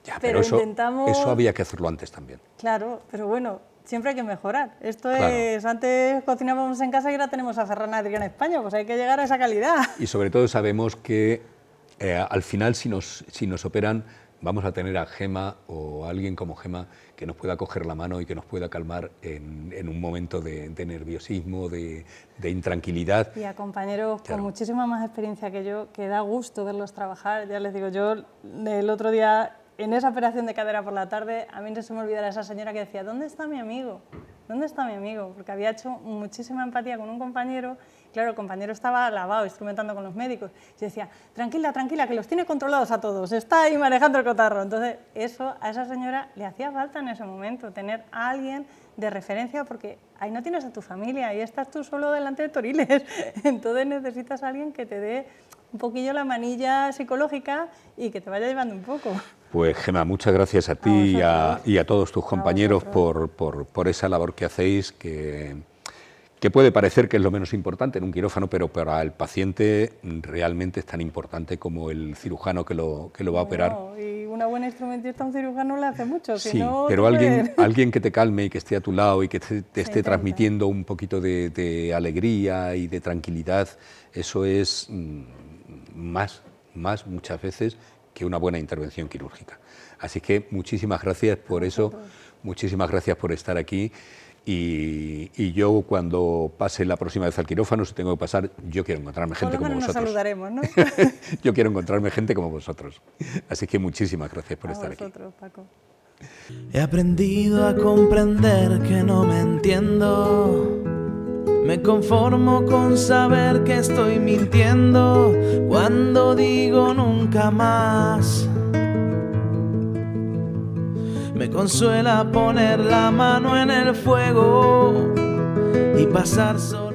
Ya, pero eso había que hacerlo antes también. Claro, pero bueno, siempre hay que mejorar. Esto claro. Es, antes cocinábamos en casa y ahora tenemos a Ferran Adrià en España, pues hay que llegar a esa calidad. Y sobre todo sabemos que al final si nos operan vamos a tener a Gemma o a alguien como Gemma que nos pueda coger la mano y que nos pueda calmar en un momento de nerviosismo, de intranquilidad. Y a compañeros con muchísima más experiencia que yo, que da gusto verlos trabajar. Ya les digo, yo el otro día, en esa operación de cadera por la tarde, a mí no se me olvidará esa señora que decía, ¿dónde está mi amigo? ¿Dónde está mi amigo? Porque había hecho muchísima empatía con un compañero. Claro, el compañero estaba lavado, instrumentando con los médicos. Yo decía, tranquila, tranquila, que los tiene controlados a todos, está ahí manejando el cotarro. Entonces, eso a esa señora le hacía falta en ese momento, tener a alguien de referencia, porque ahí no tienes a tu familia, ahí estás tú solo delante de toriles. Entonces necesitas a alguien que te dé un poquillo la manilla psicológica y que te vaya llevando un poco. Pues Gemma, muchas gracias a ti y a todos tus compañeros por esa labor que hacéis, que puede parecer que es lo menos importante en un quirófano, pero para el paciente realmente es tan importante como el cirujano que lo va a operar. Y una buena instrumentista a un cirujano le hace mucho. Sí, si no, pero alguien que te calme y que esté a tu lado y que te esté transmitiendo un poquito de alegría y de tranquilidad, eso es más muchas veces que una buena intervención quirúrgica. Así que muchísimas gracias por eso, muchísimas gracias por estar aquí. Y yo cuando pase la próxima vez al quirófano, si tengo que pasar, yo quiero encontrarme gente como vosotros. Nos saludaremos, ¿no? Yo quiero encontrarme gente como vosotros. Así que muchísimas gracias por estar aquí. Paco. He aprendido a comprender que no me entiendo. Me conformo con saber que estoy mintiendo cuando digo nunca más. Me consuela poner la mano en el fuego y pasar solo.